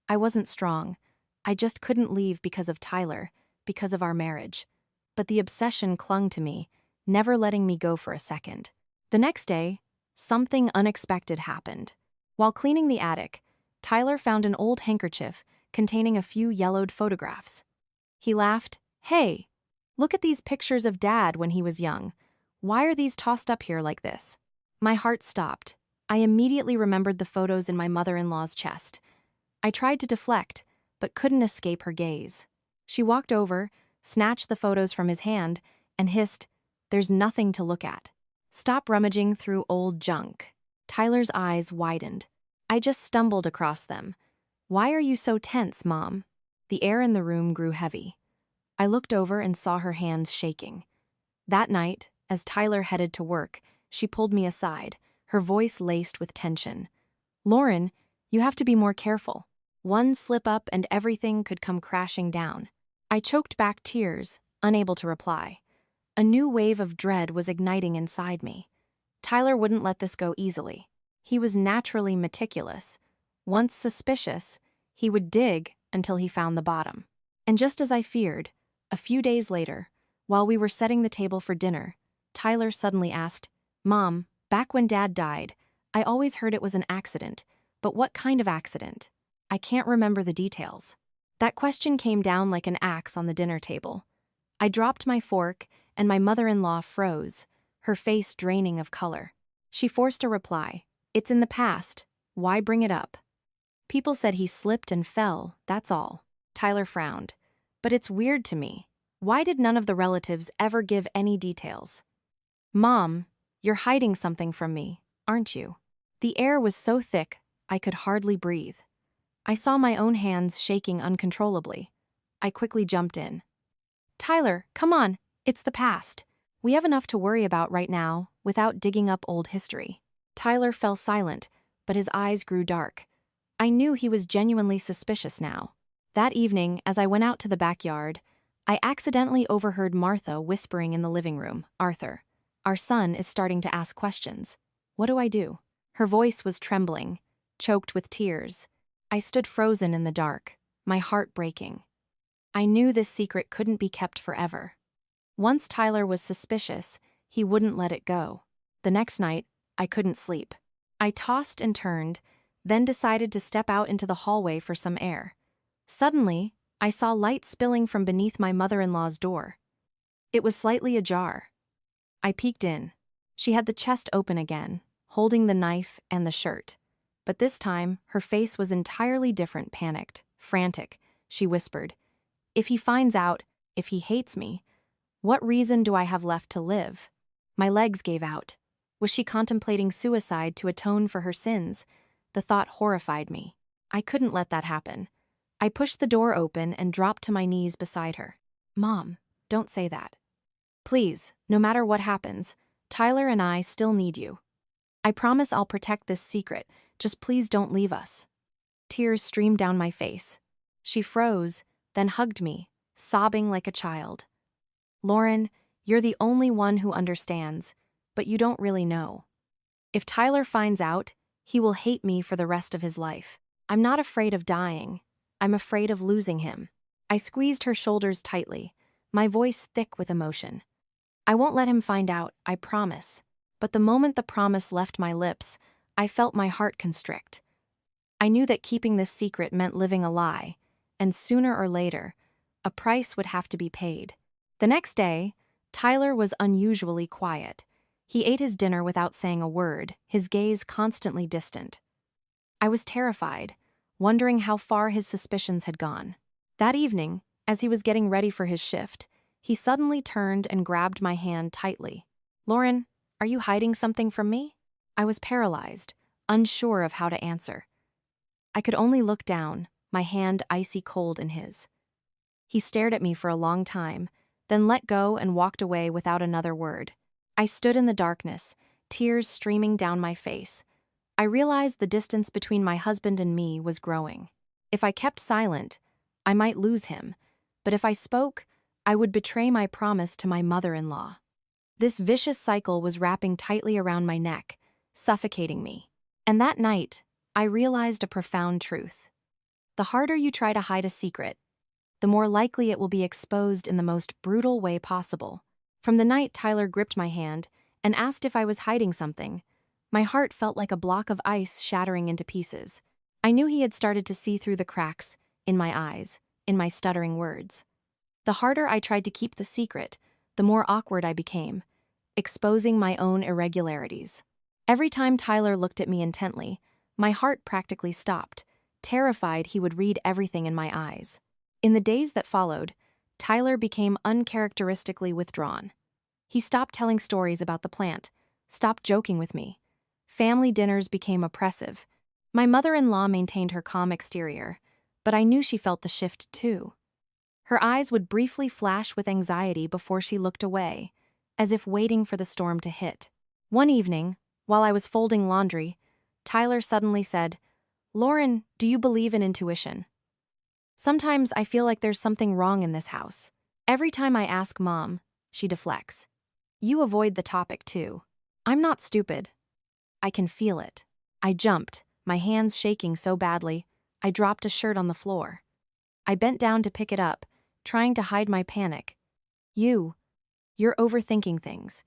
I wasn't strong. I just couldn't leave because of Tyler, because of our marriage. But the obsession clung to me, never letting me go for a second. The next day, something unexpected happened. While cleaning the attic, Tyler found an old handkerchief containing a few yellowed photographs. He laughed, "Hey, look at these pictures of Dad when he was young. Why are these tossed up here like this?" My heart stopped. I immediately remembered the photos in my mother-in-law's chest. I tried to deflect, but couldn't escape her gaze. She walked over, snatched the photos from his hand, and hissed, "There's nothing to look at. Stop rummaging through old junk." Tyler's eyes widened. "I just stumbled across them. Why are you so tense, Mom?" The air in the room grew heavy. I looked over and saw her hands shaking. That night, as Tyler headed to work, she pulled me aside, her voice laced with tension. "Lauren, you have to be more careful. One slip up and everything could come crashing down." I choked back tears, unable to reply. A new wave of dread was igniting inside me. Tyler wouldn't let this go easily. He was naturally meticulous. Once suspicious, he would dig until he found the bottom. And just as I feared, a few days later, while we were setting the table for dinner, Tyler suddenly asked, "Mom, back when Dad died, I always heard it was an accident, but what kind of accident? I can't remember the details." That question came down like an axe on the dinner table. I dropped my fork, and my mother-in-law froze, her face draining of color. She forced a reply. "It's in the past. Why bring it up?" "People said he slipped and fell, that's all." Tyler frowned. "But it's weird to me. Why did none of the relatives ever give any details?" "Mom, you're hiding something from me, aren't you?" The air was so thick, I could hardly breathe. I saw my own hands shaking uncontrollably. I quickly jumped in. "Tyler, come on, it's the past. We have enough to worry about right now, without digging up old history." Tyler fell silent, but his eyes grew dark. I knew he was genuinely suspicious now. That evening, as I went out to the backyard, I accidentally overheard Martha whispering in the living room, "Arthur, our son is starting to ask questions. What do I do?" Her voice was trembling, choked with tears. I stood frozen in the dark, my heart breaking. I knew this secret couldn't be kept forever. Once Tyler was suspicious, he wouldn't let it go. The next night, I couldn't sleep. I tossed and turned, then decided to step out into the hallway for some air. Suddenly, I saw light spilling from beneath my mother-in-law's door. It was slightly ajar. I peeked in. She had the chest open again, holding the knife and the shirt. But this time, her face was entirely different, panicked, frantic. She whispered, "If he finds out, if he hates me, what reason do I have left to live?" My legs gave out. Was she contemplating suicide to atone for her sins? The thought horrified me. I couldn't let that happen. I pushed the door open and dropped to my knees beside her. "Mom, don't say that. Please, no matter what happens, Tyler and I still need you. I promise I'll protect this secret, just please don't leave us." Tears streamed down my face. She froze, then hugged me, sobbing like a child. "Lauren, you're the only one who understands, but you don't really know. If Tyler finds out, he will hate me for the rest of his life. I'm not afraid of dying. I'm afraid of losing him." I squeezed her shoulders tightly, my voice thick with emotion. "I won't let him find out, I promise." But the moment the promise left my lips, I felt my heart constrict. I knew that keeping this secret meant living a lie, and sooner or later, a price would have to be paid. The next day, Tyler was unusually quiet. He ate his dinner without saying a word, his gaze constantly distant. I was terrified, wondering how far his suspicions had gone. That evening, as he was getting ready for his shift, he suddenly turned and grabbed my hand tightly. "Lauren, are you hiding something from me?" I was paralyzed, unsure of how to answer. I could only look down, my hand icy cold in his. He stared at me for a long time, then let go and walked away without another word. I stood in the darkness, tears streaming down my face. I realized the distance between my husband and me was growing. If I kept silent, I might lose him, but if I spoke, I would betray my promise to my mother-in-law. This vicious cycle was wrapping tightly around my neck, suffocating me. And that night, I realized a profound truth. The harder you try to hide a secret, the more likely it will be exposed in the most brutal way possible. From the night Tyler gripped my hand and asked if I was hiding something, my heart felt like a block of ice shattering into pieces. I knew he had started to see through the cracks in my eyes, in my stuttering words. The harder I tried to keep the secret, the more awkward I became, exposing my own irregularities. Every time Tyler looked at me intently, my heart practically stopped, terrified he would read everything in my eyes. In the days that followed, Tyler became uncharacteristically withdrawn. He stopped telling stories about the plant, stopped joking with me. Family dinners became oppressive. My mother-in-law maintained her calm exterior, but I knew she felt the shift too. Her eyes would briefly flash with anxiety before she looked away, as if waiting for the storm to hit. One evening, while I was folding laundry, Tyler suddenly said, "Lauren, do you believe in intuition?" Sometimes I feel like there's something wrong in this house. Every time I ask Mom, she deflects. You avoid the topic too. I'm not stupid. I can feel it. I jumped, my hands shaking so badly, I dropped a shirt on the floor. I bent down to pick it up, trying to hide my panic. You're overthinking things.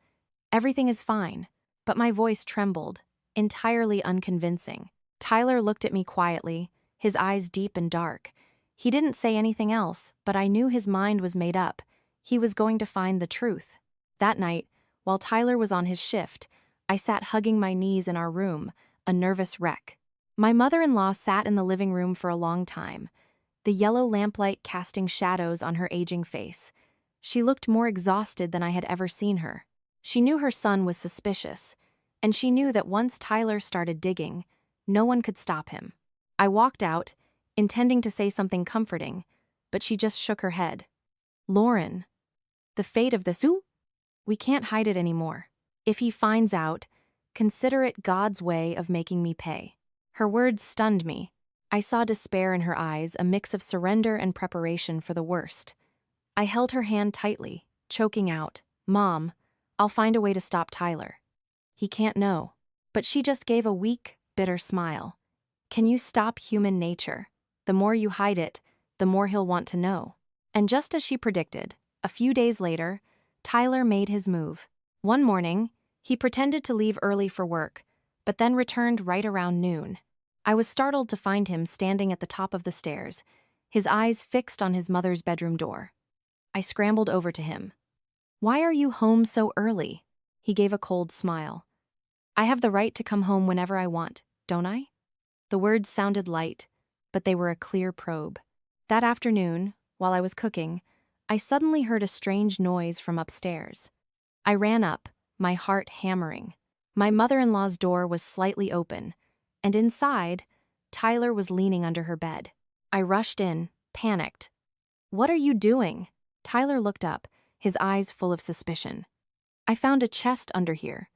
Everything is fine. But my voice trembled, entirely unconvincing. Tyler looked at me quietly, his eyes deep and dark. He didn't say anything else, but I knew his mind was made up. He was going to find the truth. That night, while Tyler was on his shift, I sat hugging my knees in our room, a nervous wreck. My mother-in-law sat in the living room for a long time, the yellow lamplight casting shadows on her aging face. She looked more exhausted than I had ever seen her. She knew her son was suspicious, and she knew that once Tyler started digging, no one could stop him. I walked out, intending to say something comforting, but she just shook her head. Lauren, the fate of this, we can't hide it anymore. If he finds out, consider it God's way of making me pay. Her words stunned me. I saw despair in her eyes, a mix of surrender and preparation for the worst. I held her hand tightly, choking out, "Mom, I'll find a way to stop Tyler. He can't know." But she just gave a weak, bitter smile. "Can you stop human nature? The more you hide it, the more he'll want to know." And just as she predicted, a few days later, Tyler made his move. One morning, he pretended to leave early for work, but then returned right around noon. I was startled to find him standing at the top of the stairs, his eyes fixed on his mother's bedroom door. I scrambled over to him. "Why are you home so early?" He gave a cold smile. "I have the right to come home whenever I want, don't I?" The words sounded light, but they were a clear probe. That afternoon, while I was cooking, I suddenly heard a strange noise from upstairs. I ran up, my heart hammering. My mother-in-law's door was slightly open, and inside, Tyler was leaning under her bed. I rushed in, panicked. "What are you doing?" Tyler looked up, his eyes full of suspicion. "I found a chest under here.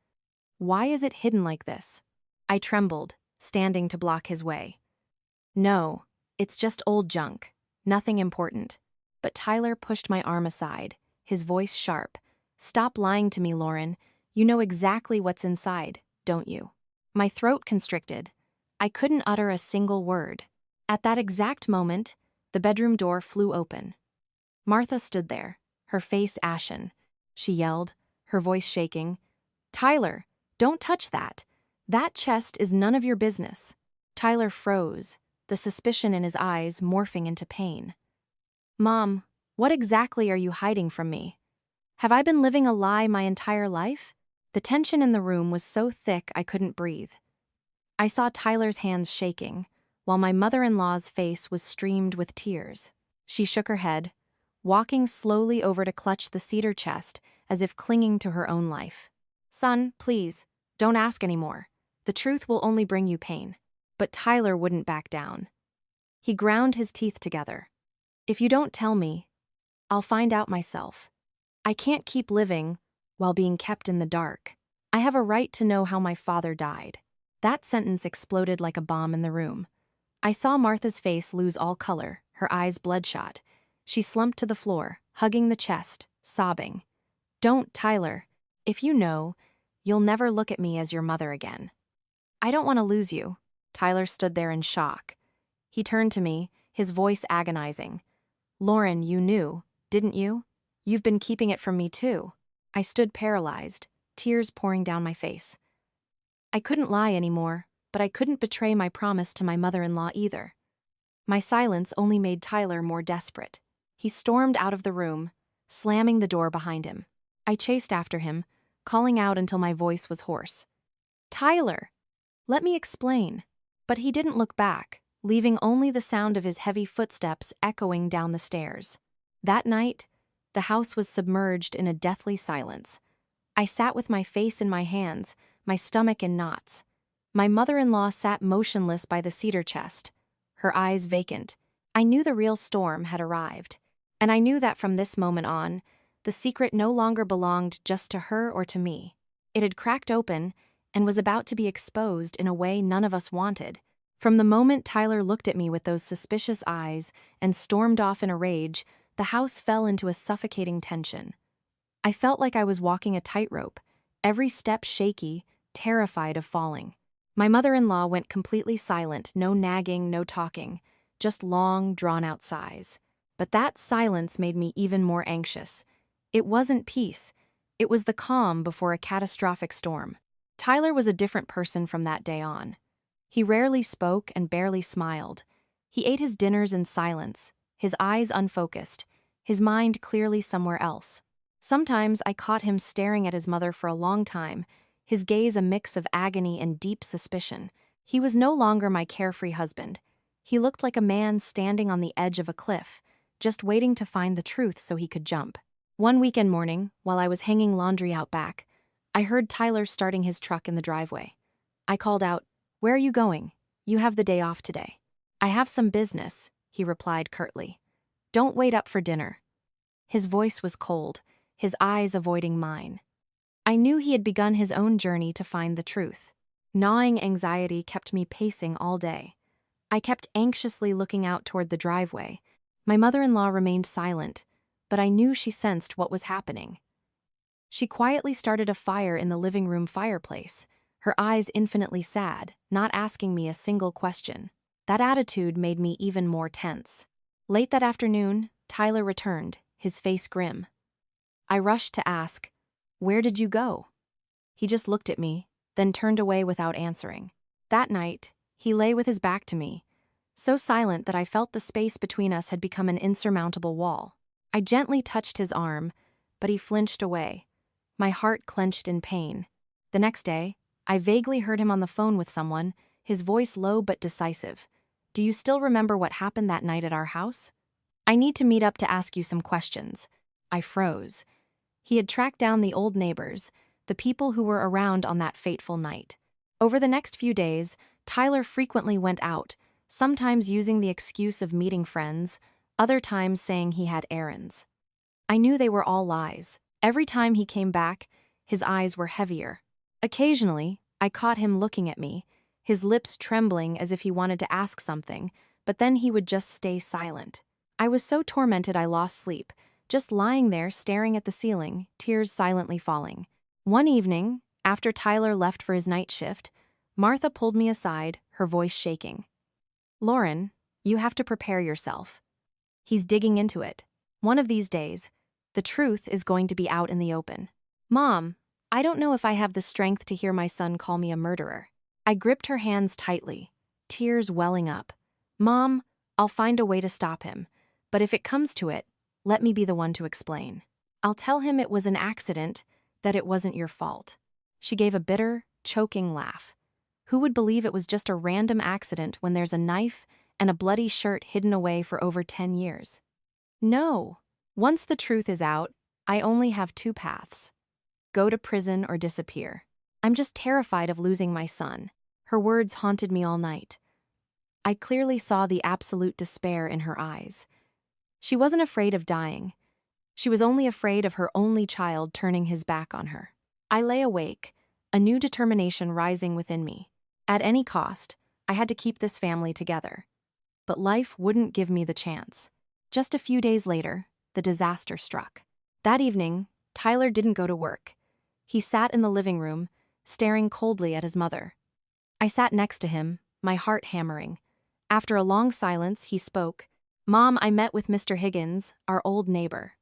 Why is it hidden like this?" I trembled, standing to block his way. "No, it's just old junk. Nothing important." But Tyler pushed my arm aside, his voice sharp. "Stop lying to me, Lauren. You know exactly what's inside, don't you?" My throat constricted. I couldn't utter a single word. At that exact moment, the bedroom door flew open. Martha stood there, her face ashen. She yelled, her voice shaking, "Tyler, don't touch that. That chest is none of your business." Tyler froze, the suspicion in his eyes morphing into pain. "Mom, what exactly are you hiding from me? Have I been living a lie my entire life?" The tension in the room was so thick I couldn't breathe. I saw Tyler's hands shaking, while my mother-in-law's face was streamed with tears. She shook her head, walking slowly over to clutch the cedar chest as if clinging to her own life. "Son, please, don't ask anymore. The truth will only bring you pain." But Tyler wouldn't back down. He ground his teeth together. "If you don't tell me, I'll find out myself. I can't keep living while being kept in the dark. I have a right to know how my father died." That sentence exploded like a bomb in the room. I saw Martha's face lose all color, her eyes bloodshot. She slumped to the floor, hugging the chest, sobbing. "Don't, Tyler. If you know, you'll never look at me as your mother again." "I don't want to lose you." Tyler stood there in shock. He turned to me, his voice agonizing. "Lauren, you knew, didn't you? You've been keeping it from me too." I stood paralyzed, tears pouring down my face. I couldn't lie anymore, but I couldn't betray my promise to my mother-in-law either. My silence only made Tyler more desperate. He stormed out of the room, slamming the door behind him. I chased after him, calling out until my voice was hoarse. "Tyler, let me explain." But he didn't look back, leaving only the sound of his heavy footsteps echoing down the stairs. That night, the house was submerged in a deathly silence. I sat with my face in my hands, my stomach in knots. My mother-in-law sat motionless by the cedar chest, her eyes vacant. I knew the real storm had arrived, and I knew that from this moment on, the secret no longer belonged just to her or to me. It had cracked open and was about to be exposed in a way none of us wanted. From the moment Tyler looked at me with those suspicious eyes and stormed off in a rage, the house fell into a suffocating tension. I felt like I was walking a tightrope, every step shaky, terrified of falling. My mother-in-law went completely silent, no nagging, no talking, just long, drawn-out sighs. But that silence made me even more anxious. It wasn't peace. It was the calm before a catastrophic storm. Tyler was a different person from that day on. He rarely spoke and barely smiled. He ate his dinners in silence, his eyes unfocused, his mind clearly somewhere else. Sometimes I caught him staring at his mother for a long time, his gaze a mix of agony and deep suspicion. He was no longer my carefree husband. He looked like a man standing on the edge of a cliff, just waiting to find the truth so he could jump. One weekend morning, while I was hanging laundry out back, I heard Tyler starting his truck in the driveway. I called out, "Where are you going? You have the day off today." "I have some business," he replied curtly. "Don't wait up for dinner." His voice was cold, his eyes avoiding mine. I knew he had begun his own journey to find the truth. Gnawing anxiety kept me pacing all day. I kept anxiously looking out toward the driveway. My mother-in-law remained silent, but I knew she sensed what was happening. She quietly started a fire in the living room fireplace, her eyes infinitely sad, not asking me a single question. That attitude made me even more tense. Late that afternoon, Tyler returned, his face grim. I rushed to ask, "Where did you go?" He just looked at me, then turned away without answering. That night, he lay with his back to me, so silent that I felt the space between us had become an insurmountable wall. I gently touched his arm, but he flinched away. My heart clenched in pain. The next day, I vaguely heard him on the phone with someone, his voice low but decisive. "Do you still remember what happened that night at our house?" "I need to meet up to ask you some questions." I froze. He had tracked down the old neighbors, the people who were around on that fateful night. Over the next few days, Tyler frequently went out, sometimes using the excuse of meeting friends, other times saying he had errands. I knew they were all lies. Every time he came back, his eyes were heavier. Occasionally, I caught him looking at me, his lips trembling as if he wanted to ask something, but then he would just stay silent. I was so tormented I lost sleep, just lying there staring at the ceiling, tears silently falling. One evening, after Tyler left for his night shift, Martha pulled me aside, her voice shaking. "Lauren, you have to prepare yourself. He's digging into it. One of these days, the truth is going to be out in the open." "Mom, I don't know if I have the strength to hear my son call me a murderer." I gripped her hands tightly, tears welling up. "Mom, I'll find a way to stop him, but if it comes to it, let me be the one to explain. I'll tell him it was an accident, that it wasn't your fault." She gave a bitter, choking laugh. Who would believe it was just a random accident when there's a knife and a bloody shirt hidden away for over 10 years? "No. Once the truth is out, I only have two paths. Go to prison or disappear. I'm just terrified of losing my son." Her words haunted me all night. I clearly saw the absolute despair in her eyes. She wasn't afraid of dying. She was only afraid of her only child turning his back on her. I lay awake, a new determination rising within me. At any cost, I had to keep this family together. But life wouldn't give me the chance. Just a few days later, the disaster struck. That evening, Tyler didn't go to work. He sat in the living room, staring coldly at his mother. I sat next to him, my heart hammering. After a long silence, he spoke. "Mom, I met with Mr. Higgins, our old neighbor.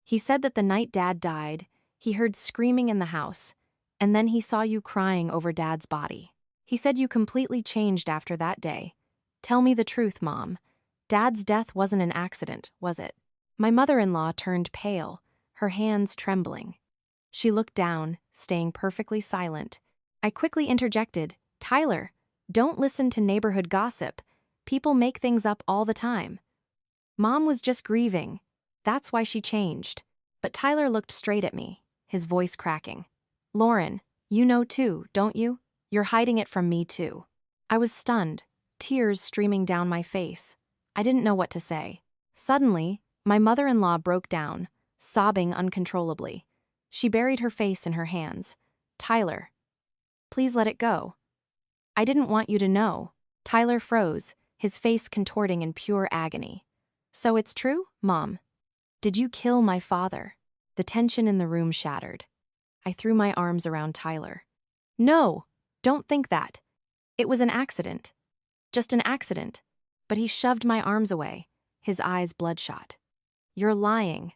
He said that the night Dad died, he heard screaming in the house, and then he saw you crying over Dad's body. He said you completely changed after that day. Tell me the truth, Mom. Dad's death wasn't an accident, was it?" My mother-in-law turned pale, her hands trembling. She looked down, staying perfectly silent. I quickly interjected, "Tyler, don't listen to neighborhood gossip. People make things up all the time. Mom was just grieving. That's why she changed." But Tyler looked straight at me, his voice cracking. "Lauren, you know too, don't you? You're hiding it from me too." I was stunned, tears streaming down my face. I didn't know what to say. Suddenly, my mother-in-law broke down, sobbing uncontrollably. She buried her face in her hands. "Tyler, please let it go. I didn't want you to know." Tyler froze, his face contorting in pure agony. "So it's true, Mom? Did you kill my father?" The tension in the room shattered. I threw my arms around Tyler. "No, don't think that. It was an accident. Just an accident." But he shoved my arms away, his eyes bloodshot. "You're lying.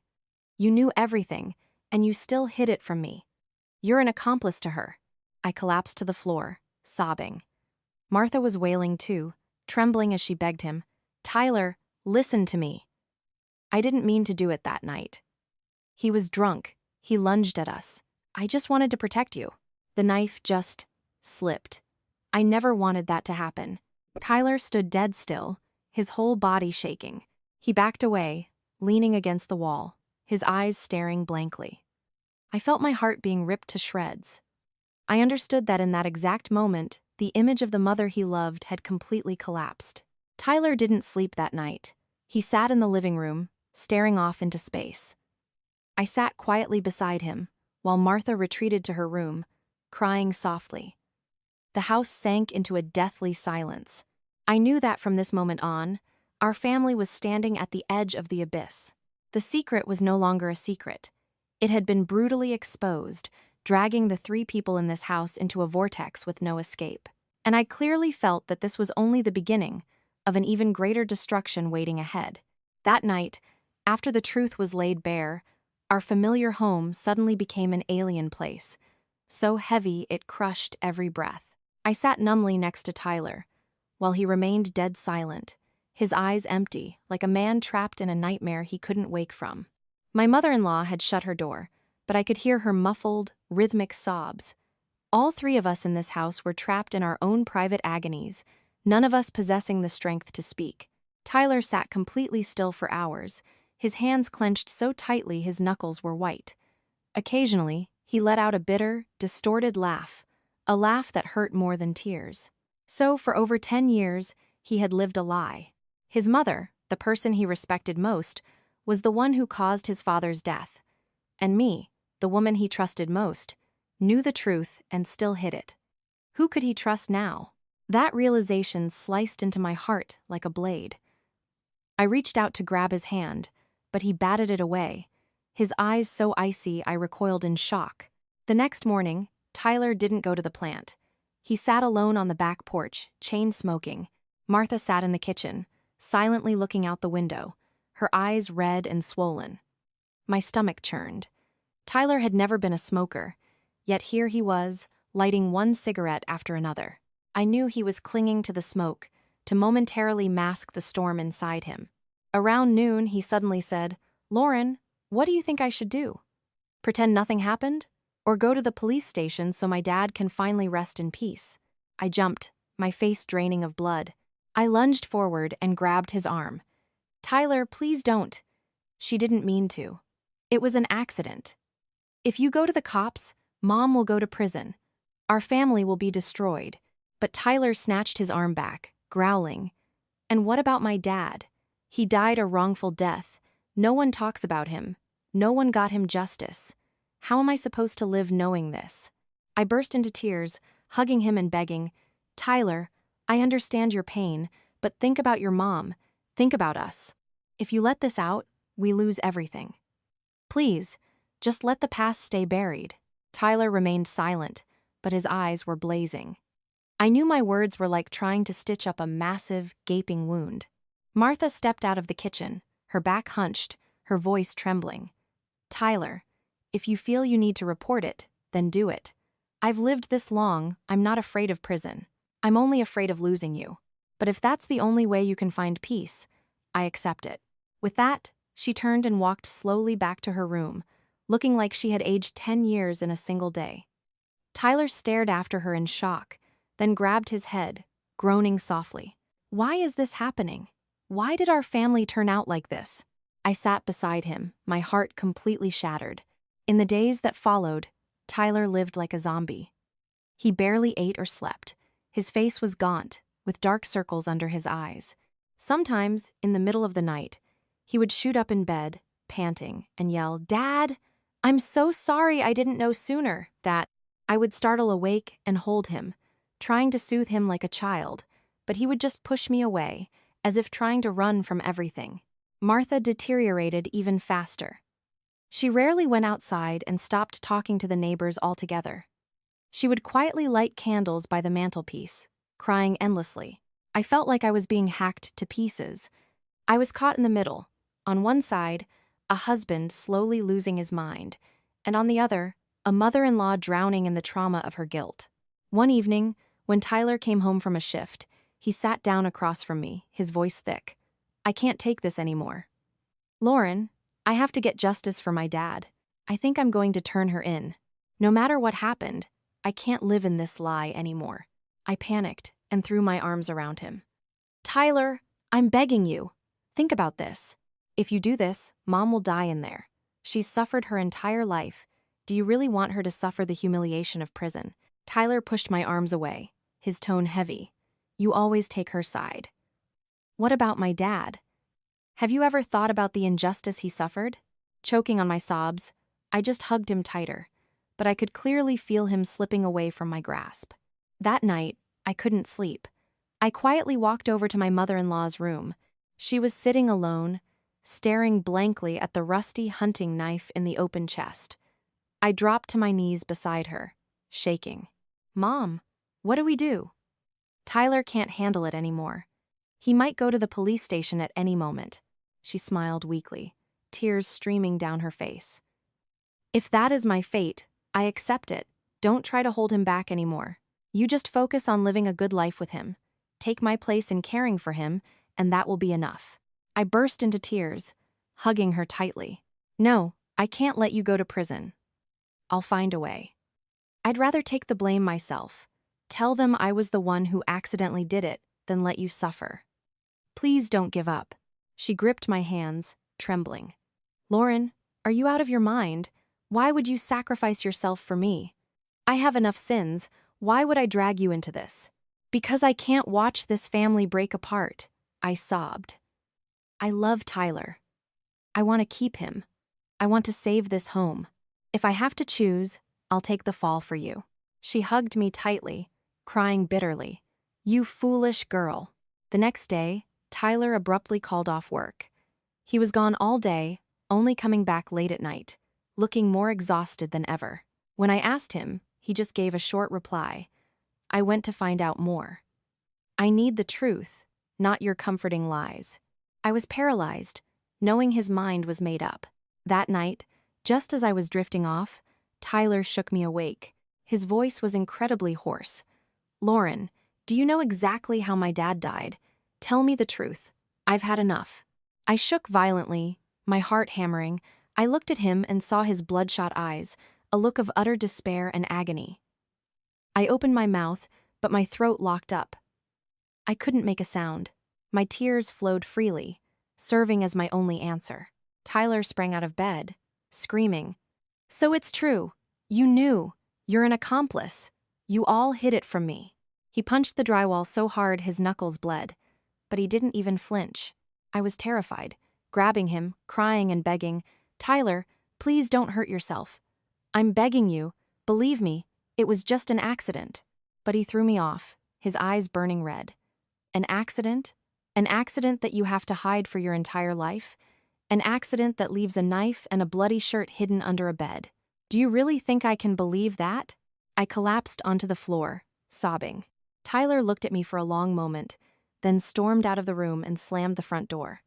You knew everything, and you still hid it from me. You're an accomplice to her." I collapsed to the floor, sobbing. Martha was wailing too, trembling as she begged him, Tyler, listen to me. I didn't mean to do it that night. He was drunk. He lunged at us. I just wanted to protect you. The knife just slipped. I never wanted that to happen. Tyler stood dead still, his whole body shaking. He backed away, leaning against the wall, his eyes staring blankly. I felt my heart being ripped to shreds. I understood that in that exact moment, the image of the mother he loved had completely collapsed. Tyler didn't sleep that night. He sat in the living room, staring off into space. I sat quietly beside him, while Martha retreated to her room, crying softly. The house sank into a deathly silence. I knew that from this moment on, our family was standing at the edge of the abyss. The secret was no longer a secret. It had been brutally exposed, dragging the 3 people in this house into a vortex with no escape. And I clearly felt that this was only the beginning of an even greater destruction waiting ahead. That night, after the truth was laid bare, our familiar home suddenly became an alien place, so heavy it crushed every breath. I sat numbly next to Tyler, while he remained dead silent, his eyes empty, like a man trapped in a nightmare he couldn't wake from. My mother-in-law had shut her door, but I could hear her muffled, rhythmic sobs. All 3 of us in this house were trapped in our own private agonies, none of us possessing the strength to speak. Tyler sat completely still for hours, his hands clenched so tightly his knuckles were white. Occasionally, he let out a bitter, distorted laugh, a laugh that hurt more than tears. So, for over 10 years, he had lived a lie. His mother, the person he respected most, was the one who caused his father's death. And me, the woman he trusted most, knew the truth and still hid it. Who could he trust now? That realization sliced into my heart like a blade. I reached out to grab his hand, but he batted it away, his eyes so icy I recoiled in shock. The next morning, Tyler didn't go to the plant. He sat alone on the back porch, chain smoking. Martha sat in the kitchen, silently looking out the window, her eyes red and swollen. My stomach churned. Tyler had never been a smoker, yet here he was, lighting one cigarette after another. I knew he was clinging to the smoke, to momentarily mask the storm inside him. Around noon, he suddenly said, "Lauren, what do you think I should do? Pretend nothing happened? Or go to the police station so my dad can finally rest in peace?" I jumped, my face draining of blood. I lunged forward and grabbed his arm. "Tyler, please don't." She didn't mean to. "It was an accident. If you go to the cops, Mom will go to prison. Our family will be destroyed." But Tyler snatched his arm back, growling. "And what about my dad? He died a wrongful death. No one talks about him. No one got him justice. How am I supposed to live knowing this?" I burst into tears, hugging him and begging, "Tyler, I understand your pain, but think about your mom. Think about us. If you let this out, we lose everything. Please, just let the past stay buried." Tyler remained silent, but his eyes were blazing. I knew my words were like trying to stitch up a massive, gaping wound. Martha stepped out of the kitchen, her back hunched, her voice trembling. "Tyler, if you feel you need to report it, then do it. I've lived this long, I'm not afraid of prison. I'm only afraid of losing you. But if that's the only way you can find peace, I accept it." With that, she turned and walked slowly back to her room, looking like she had aged 10 years in a single day. Tyler stared after her in shock, then grabbed his head, groaning softly. "Why is this happening? Why did our family turn out like this?" I sat beside him, my heart completely shattered. In the days that followed, Tyler lived like a zombie. He barely ate or slept. His face was gaunt, with dark circles under his eyes. Sometimes, in the middle of the night, he would shoot up in bed, panting, and yell, "Dad, I'm so sorry I didn't know sooner that." I would startle awake and hold him, trying to soothe him like a child, but he would just push me away, as if trying to run from everything. Martha deteriorated even faster. She rarely went outside and stopped talking to the neighbors altogether. She would quietly light candles by the mantelpiece, crying endlessly. I felt like I was being hacked to pieces. I was caught in the middle. On one side, a husband slowly losing his mind, and on the other, a mother-in-law drowning in the trauma of her guilt. One evening, when Tyler came home from a shift, he sat down across from me, his voice thick. I can't take this anymore. Lauren, I have to get justice for my dad. I think I'm going to turn her in. No matter what happened, I can't live in this lie anymore. I panicked and threw my arms around him. Tyler, I'm begging you. Think about this. If you do this, Mom will die in there. She's suffered her entire life. Do you really want her to suffer the humiliation of prison? Tyler pushed my arms away, his tone heavy. You always take her side. What about my dad? Have you ever thought about the injustice he suffered? Choking on my sobs, I just hugged him tighter, but I could clearly feel him slipping away from my grasp. That night, I couldn't sleep. I quietly walked over to my mother-in-law's room. She was sitting alone, staring blankly at the rusty hunting knife in the open chest. I dropped to my knees beside her, shaking. Mom, what do we do? Tyler can't handle it anymore. He might go to the police station at any moment. She smiled weakly, tears streaming down her face. If that is my fate, I accept it. Don't try to hold him back anymore. You just focus on living a good life with him. Take my place in caring for him, and that will be enough. I burst into tears, hugging her tightly. No, I can't let you go to prison. I'll find a way. I'd rather take the blame myself. Tell them I was the one who accidentally did it than let you suffer. Please don't give up. She gripped my hands, trembling. Lauren, are you out of your mind? Why would you sacrifice yourself for me? I have enough sins. Why would I drag you into this? Because I can't watch this family break apart, I sobbed. I love Tyler. I want to keep him. I want to save this home. If I have to choose, I'll take the fall for you. She hugged me tightly, crying bitterly. You foolish girl. The next day, Tyler abruptly called off work. He was gone all day, only coming back late at night, looking more exhausted than ever. When I asked him, he just gave a short reply. I went to find out more. I need the truth, not your comforting lies. I was paralyzed, knowing his mind was made up. That night, just as I was drifting off, Tyler shook me awake. His voice was incredibly hoarse. Lauren, do you know exactly how my dad died? Tell me the truth. I've had enough. I shook violently, my heart hammering. I looked at him and saw his bloodshot eyes, a look of utter despair and agony. I opened my mouth, but my throat locked up. I couldn't make a sound. My tears flowed freely, serving as my only answer. Tyler sprang out of bed, screaming. So it's true. You knew. You're an accomplice. You all hid it from me. He punched the drywall so hard his knuckles bled, but he didn't even flinch. I was terrified, grabbing him, crying and begging, Tyler, please don't hurt yourself. I'm begging you, believe me, it was just an accident. But he threw me off, his eyes burning red. An accident? An accident that you have to hide for your entire life? An accident that leaves a knife and a bloody shirt hidden under a bed. Do you really think I can believe that? I collapsed onto the floor, sobbing. Tyler looked at me for a long moment, then stormed out of the room and slammed the front door.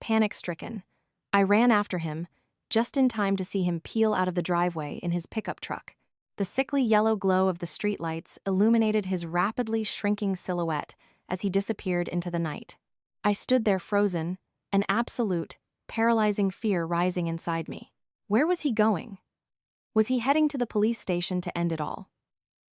Panic-stricken, I ran after him, just in time to see him peel out of the driveway in his pickup truck. The sickly yellow glow of the streetlights illuminated his rapidly shrinking silhouette as he disappeared into the night. I stood there frozen, an absolute, paralyzing fear rising inside me. Where was he going? Was he heading to the police station to end it all?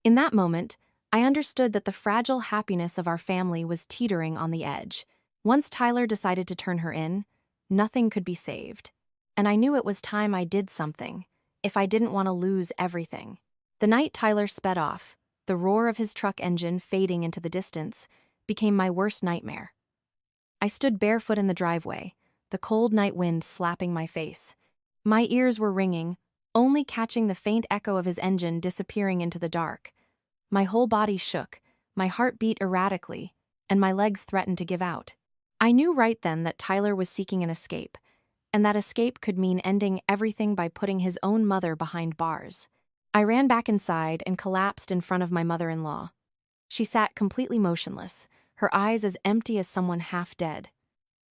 In that moment, I understood that the fragile happiness of our family was teetering on the edge. Once Tyler decided to turn her in, nothing could be saved. And I knew it was time I did something, if I didn't want to lose everything. The night Tyler sped off, the roar of his truck engine fading into the distance, became my worst nightmare. I stood barefoot in the driveway, the cold night wind slapping my face. My ears were ringing, only catching the faint echo of his engine disappearing into the dark. My whole body shook, my heart beat erratically, and my legs threatened to give out. I knew right then that Tyler was seeking an escape, and that escape could mean ending everything by putting his own mother behind bars. I ran back inside and collapsed in front of my mother-in-law. She sat completely motionless, her eyes as empty as someone half dead.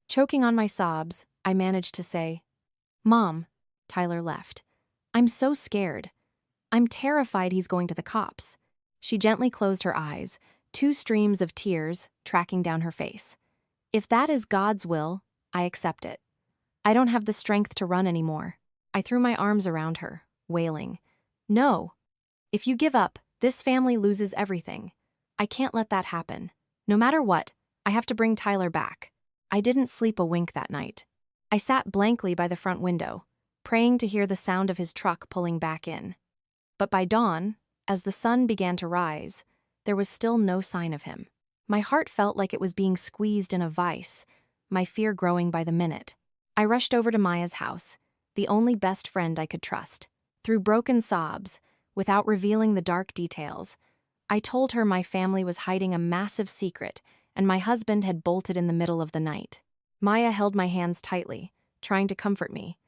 Choking on my sobs, I managed to say, "Mom," Tyler left. "I'm so scared. I'm terrified he's going to the cops." She gently closed her eyes, two streams of tears tracking down her face. "If that is God's will, I accept it. I don't have the strength to run anymore. I threw my arms around her, wailing. No. If you give up, this family loses everything. I can't let that happen. No matter what, I have to bring Tyler back. I didn't sleep a wink that night. I sat blankly by the front window, praying to hear the sound of his truck pulling back in. But by dawn, as the sun began to rise, there was still no sign of him. My heart felt like it was being squeezed in a vice, my fear growing by the minute. I rushed over to Maya's house, the only best friend I could trust. Through broken sobs, without revealing the dark details, I told her my family was hiding a massive secret and my husband had bolted in the middle of the night. Maya held my hands tightly, trying to comfort me.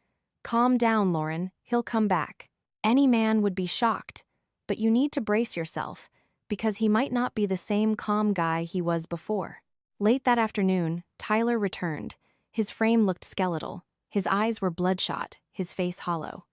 Calm down, Lauren, he'll come back. Any man would be shocked, but you need to brace yourself, because he might not be the same calm guy he was before. Late that afternoon, Tyler returned. His frame looked skeletal, his eyes were bloodshot, his face hollow.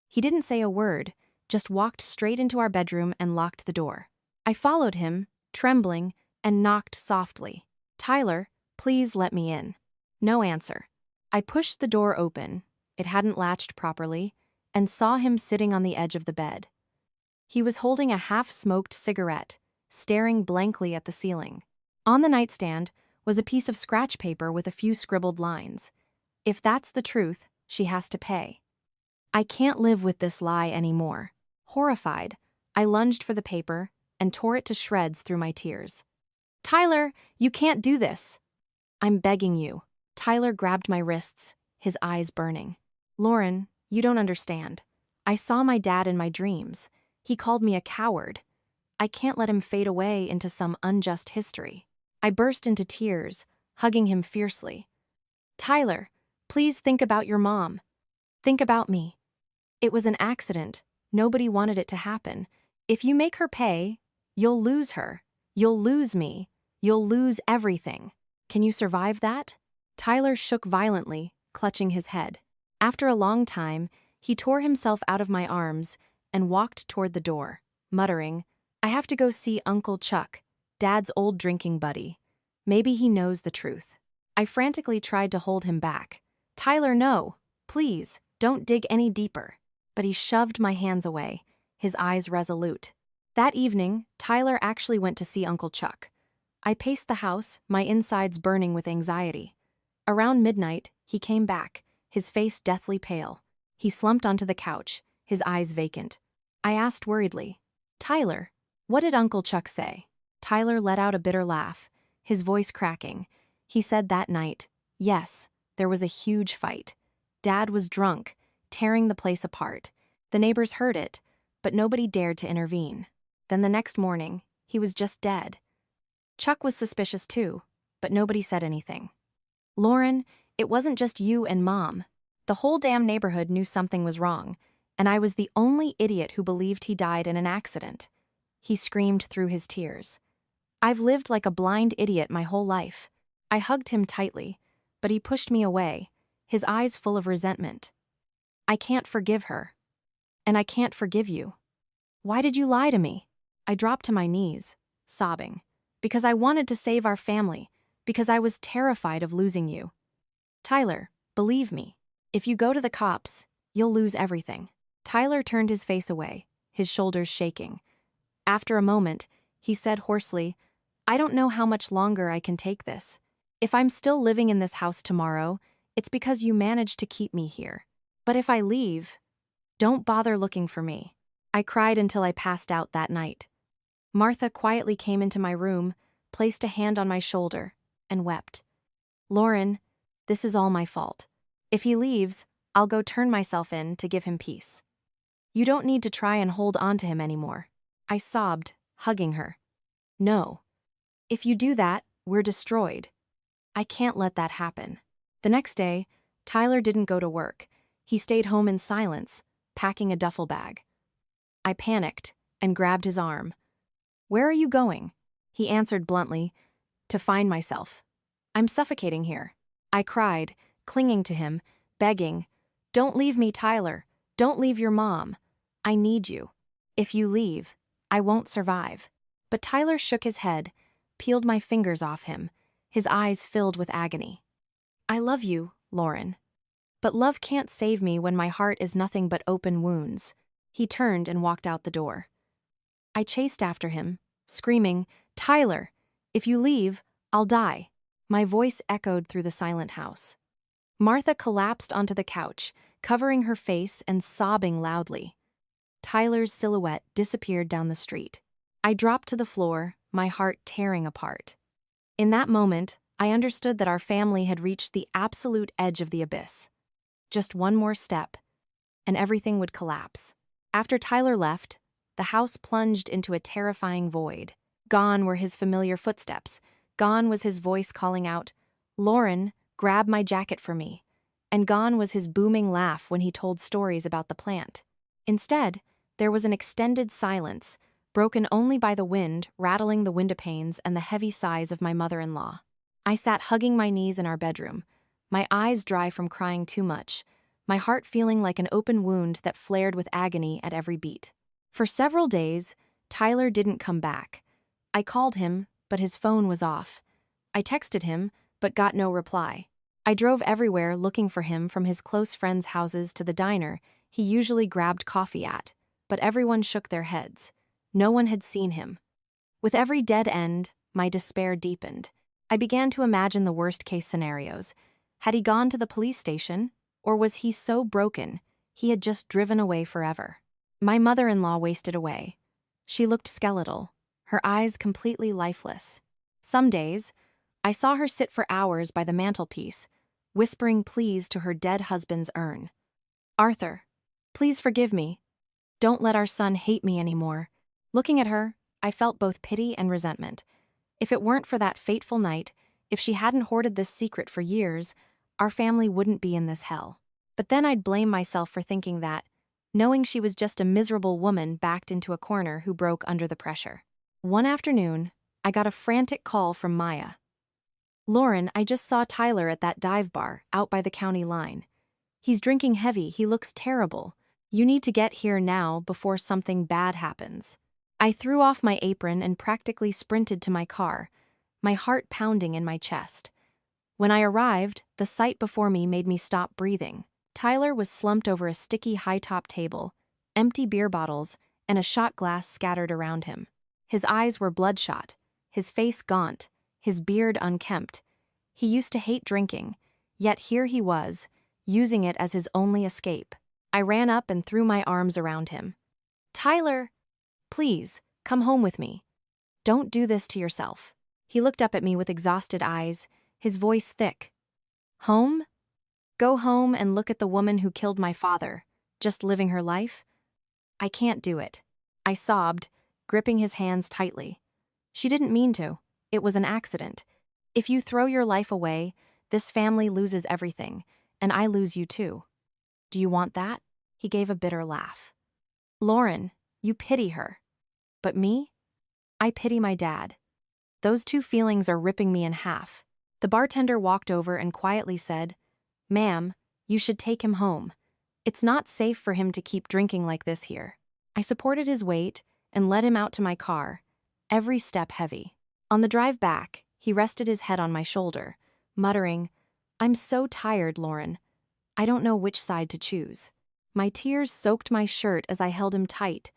He didn't say a word, just walked straight into our bedroom and locked the door. I followed him, trembling, and knocked softly. Tyler, please let me in. No answer. I pushed the door open, it hadn't latched properly, and saw him sitting on the edge of the bed. He was holding a half-smoked cigarette, staring blankly at the ceiling. On the nightstand was a piece of scratch paper with a few scribbled lines. If that's the truth, she has to pay. I can't live with this lie anymore. Horrified, I lunged for the paper and tore it to shreds through my tears. Tyler, you can't do this. I'm begging you. Tyler grabbed my wrists, his eyes burning. Lauren, you don't understand. I saw my dad in my dreams. He called me a coward. I can't let him fade away into some unjust history. I burst into tears, hugging him fiercely. Tyler, please think about your mom. Think about me. It was an accident. Nobody wanted it to happen. If you make her pay, you'll lose her. You'll lose me. You'll lose everything. Can you survive that? Tyler shook violently, clutching his head. After a long time, he tore himself out of my arms and walked toward the door, muttering, I have to go see Uncle Chuck, Dad's old drinking buddy. Maybe he knows the truth. I frantically tried to hold him back. Tyler, no. Please, don't dig any deeper. But he shoved my hands away, his eyes resolute. That evening, Tyler actually went to see Uncle Chuck. I paced the house, my insides burning with anxiety. Around midnight, he came back, his face deathly pale. He slumped onto the couch, his eyes vacant. I asked worriedly, Tyler, what did Uncle Chuck say? Tyler let out a bitter laugh, his voice cracking. He said that night, yes, there was a huge fight. Dad was drunk, tearing the place apart. The neighbors heard it, but nobody dared to intervene. Then the next morning, he was just dead. Chuck was suspicious too, but nobody said anything. Lauren, it wasn't just you and Mom. The whole damn neighborhood knew something was wrong, and I was the only idiot who believed he died in an accident. He screamed through his tears. I've lived like a blind idiot my whole life. I hugged him tightly, but he pushed me away, his eyes full of resentment. I can't forgive her. And I can't forgive you. Why did you lie to me? I dropped to my knees, sobbing. Because I wanted to save our family, because I was terrified of losing you. Tyler, believe me, if you go to the cops, you'll lose everything. Tyler turned his face away, his shoulders shaking. After a moment, he said hoarsely, I don't know how much longer I can take this. If I'm still living in this house tomorrow, it's because you managed to keep me here. But if I leave, don't bother looking for me. I cried until I passed out that night. Martha quietly came into my room, placed a hand on my shoulder, and wept. Lauren, this is all my fault. If he leaves, I'll go turn myself in to give him peace. You don't need to try and hold on to him anymore. I sobbed, hugging her. No. If you do that, we're destroyed. I can't let that happen. The next day, Tyler didn't go to work. He stayed home in silence, packing a duffel bag. I panicked and grabbed his arm. Where are you going? He answered bluntly, to find myself. I'm suffocating here. I cried, clinging to him, begging, don't leave me, Tyler. Don't leave your mom. I need you. If you leave, I won't survive. But Tyler shook his head, peeled my fingers off him, his eyes filled with agony. I love you, Lauren. But love can't save me when my heart is nothing but open wounds. He turned and walked out the door. I chased after him, screaming, Tyler, if you leave, I'll die. My voice echoed through the silent house. Martha collapsed onto the couch, covering her face and sobbing loudly. Tyler's silhouette disappeared down the street. I dropped to the floor, my heart tearing apart. In that moment, I understood that our family had reached the absolute edge of the abyss. Just one more step, and everything would collapse. After Tyler left, the house plunged into a terrifying void. Gone were his familiar footsteps. Gone was his voice calling out, Lauren, grab my jacket for me. And gone was his booming laugh when he told stories about the plant. Instead, there was an extended silence, broken only by the wind rattling the windowpanes and the heavy sighs of my mother-in-law. I sat hugging my knees in our bedroom, my eyes dry from crying too much, my heart feeling like an open wound that flared with agony at every beat. For several days, Tyler didn't come back. I called him, but his phone was off. I texted him, but got no reply. I drove everywhere looking for him, from his close friends' houses to the diner he usually grabbed coffee at, but everyone shook their heads. No one had seen him. With every dead end, my despair deepened. I began to imagine the worst-case scenarios. Had he gone to the police station? Or was he so broken, he had just driven away forever? My mother-in-law wasted away. She looked skeletal, her eyes completely lifeless. Some days, I saw her sit for hours by the mantelpiece, whispering pleas to her dead husband's urn. Arthur, please forgive me. Don't let our son hate me anymore. Looking at her, I felt both pity and resentment. If it weren't for that fateful night, if she hadn't hoarded this secret for years, our family wouldn't be in this hell. But then I'd blame myself for thinking that, knowing she was just a miserable woman backed into a corner who broke under the pressure. One afternoon, I got a frantic call from Maya. Lauren, I just saw Tyler at that dive bar out by the county line. He's drinking heavy, he looks terrible. You need to get here now before something bad happens. I threw off my apron and practically sprinted to my car, my heart pounding in my chest. When I arrived, the sight before me made me stop breathing. Tyler was slumped over a sticky high-top table, empty beer bottles, and a shot glass scattered around him. His eyes were bloodshot, his face gaunt, his beard unkempt. He used to hate drinking, yet here he was, using it as his only escape. I ran up and threw my arms around him. Tyler, please, come home with me. Don't do this to yourself. He looked up at me with exhausted eyes, his voice thick. Home? Go home and look at the woman who killed my father, just living her life? I can't do it. I sobbed, gripping his hands tightly. She didn't mean to. It was an accident. If you throw your life away, this family loses everything, and I lose you too. Do you want that? He gave a bitter laugh. Lauren, you pity her. But me? I pity my dad. Those two feelings are ripping me in half. The bartender walked over and quietly said, Ma'am, you should take him home. It's not safe for him to keep drinking like this here. I supported his weight and led him out to my car, every step heavy. On the drive back, he rested his head on my shoulder, muttering, I'm so tired, Lauren. I don't know which side to choose. My tears soaked my shirt as I held him tight,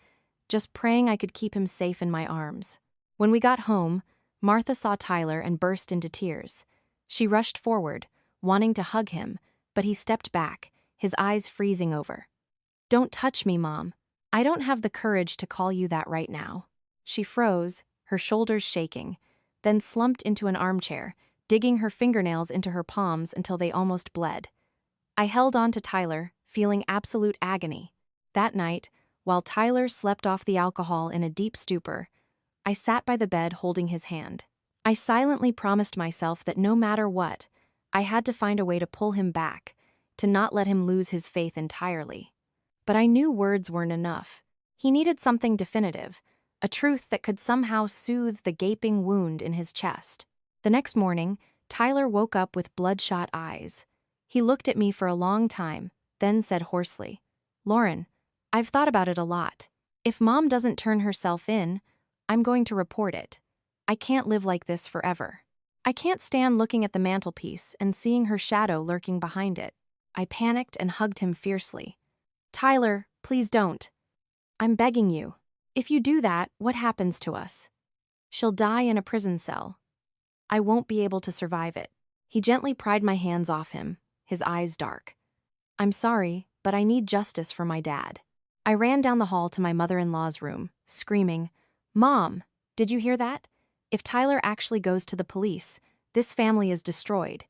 just praying I could keep him safe in my arms. When we got home, Martha saw Tyler and burst into tears. She rushed forward, wanting to hug him, but he stepped back, his eyes freezing over. Don't touch me, Mom. I don't have the courage to call you that right now. She froze, her shoulders shaking, then slumped into an armchair, digging her fingernails into her palms until they almost bled. I held on to Tyler, feeling absolute agony. That night, while Tyler slept off the alcohol in a deep stupor, I sat by the bed holding his hand. I silently promised myself that no matter what, I had to find a way to pull him back, to not let him lose his faith entirely. But I knew words weren't enough. He needed something definitive, a truth that could somehow soothe the gaping wound in his chest. The next morning, Tyler woke up with bloodshot eyes. He looked at me for a long time, then said hoarsely, Lauren, I've thought about it a lot. If Mom doesn't turn herself in, I'm going to report it. I can't live like this forever. I can't stand looking at the mantelpiece and seeing her shadow lurking behind it. I panicked and hugged him fiercely. Tyler, please don't. I'm begging you. If you do that, what happens to us? She'll die in a prison cell. I won't be able to survive it. He gently pried my hands off him, his eyes dark. I'm sorry, but I need justice for my dad. I ran down the hall to my mother-in-law's room, screaming, Mom, did you hear that? If Tyler actually goes to the police, this family is destroyed.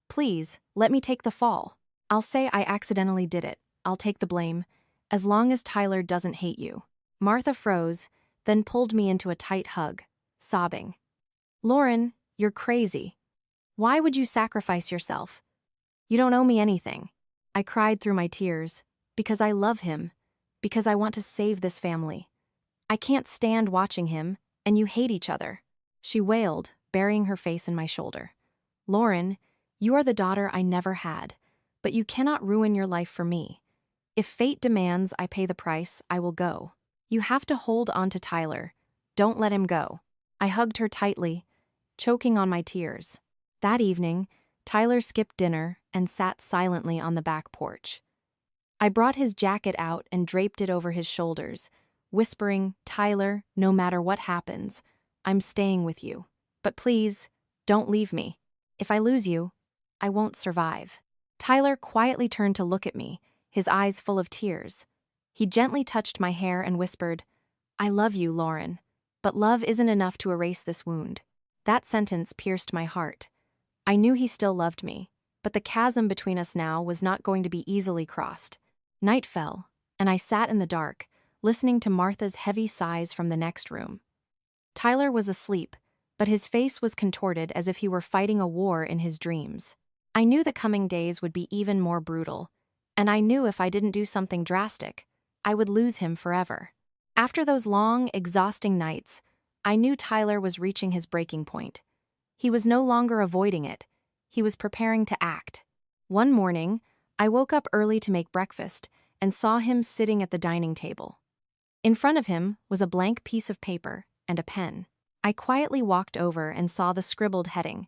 Please, let me take the fall. I'll say I accidentally did it. I'll take the blame, as long as Tyler doesn't hate you. Martha froze, then pulled me into a tight hug, sobbing. Lauren, you're crazy. Why would you sacrifice yourself? You don't owe me anything. I cried through my tears, because I love him, because I want to save this family. I can't stand watching him, and you hate each other. She wailed, burying her face in my shoulder. Lauren, you are the daughter I never had, but you cannot ruin your life for me. If fate demands I pay the price, I will go. You have to hold on to Tyler. Don't let him go. I hugged her tightly, choking on my tears. That evening, Tyler skipped dinner and sat silently on the back porch. I brought his jacket out and draped it over his shoulders, whispering, Tyler, no matter what happens, I'm staying with you. But please, don't leave me. If I lose you, I won't survive. Tyler quietly turned to look at me, his eyes full of tears. He gently touched my hair and whispered, I love you, Lauren, but love isn't enough to erase this wound. That sentence pierced my heart. I knew he still loved me, but the chasm between us now was not going to be easily crossed. Night fell, and I sat in the dark, listening to Martha's heavy sighs from the next room. Tyler was asleep, but his face was contorted as if he were fighting a war in his dreams. I knew the coming days would be even more brutal, and I knew if I didn't do something drastic, I would lose him forever. After those long, exhausting nights, I knew Tyler was reaching his breaking point. He was no longer avoiding it. He was preparing to act. One morning, I woke up early to make breakfast and saw him sitting at the dining table. In front of him was a blank piece of paper and a pen. I quietly walked over and saw the scribbled heading,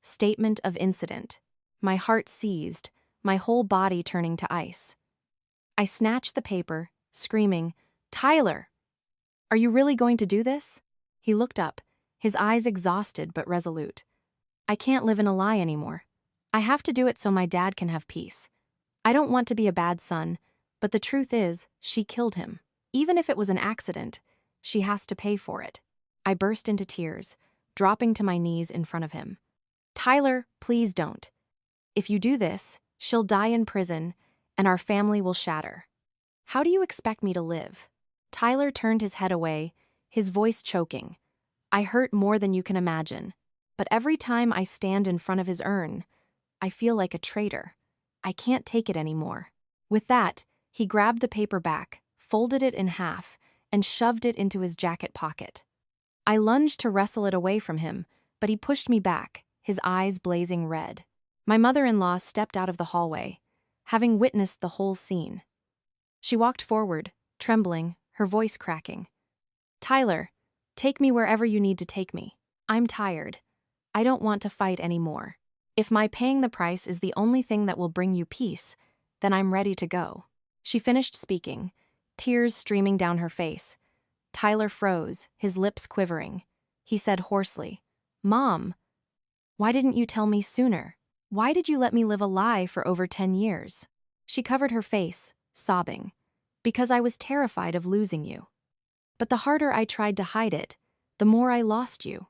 Statement of Incident. My heart seized, my whole body turning to ice. I snatched the paper, screaming, Tyler! Are you really going to do this? He looked up, his eyes exhausted but resolute. I can't live in a lie anymore. I have to do it so my dad can have peace. I don't want to be a bad son, but the truth is, she killed him. Even if it was an accident, she has to pay for it. I burst into tears, dropping to my knees in front of him. Tyler, please don't. If you do this, she'll die in prison, and our family will shatter. How do you expect me to live? Tyler turned his head away, his voice choking. I hurt more than you can imagine, but every time I stand in front of his urn, I feel like a traitor. I can't take it anymore. With that, he grabbed the paper back, folded it in half, and shoved it into his jacket pocket. I lunged to wrestle it away from him, but he pushed me back, his eyes blazing red. My mother-in-law stepped out of the hallway, having witnessed the whole scene. She walked forward, trembling, her voice cracking. Tyler, take me wherever you need to take me. I'm tired. I don't want to fight anymore. If my paying the price is the only thing that will bring you peace, then I'm ready to go. She finished speaking, tears streaming down her face. Tyler froze, his lips quivering. He said hoarsely, Mom, why didn't you tell me sooner? Why did you let me live a lie for over 10 years? She covered her face, sobbing. Because I was terrified of losing you. But the harder I tried to hide it, the more I lost you.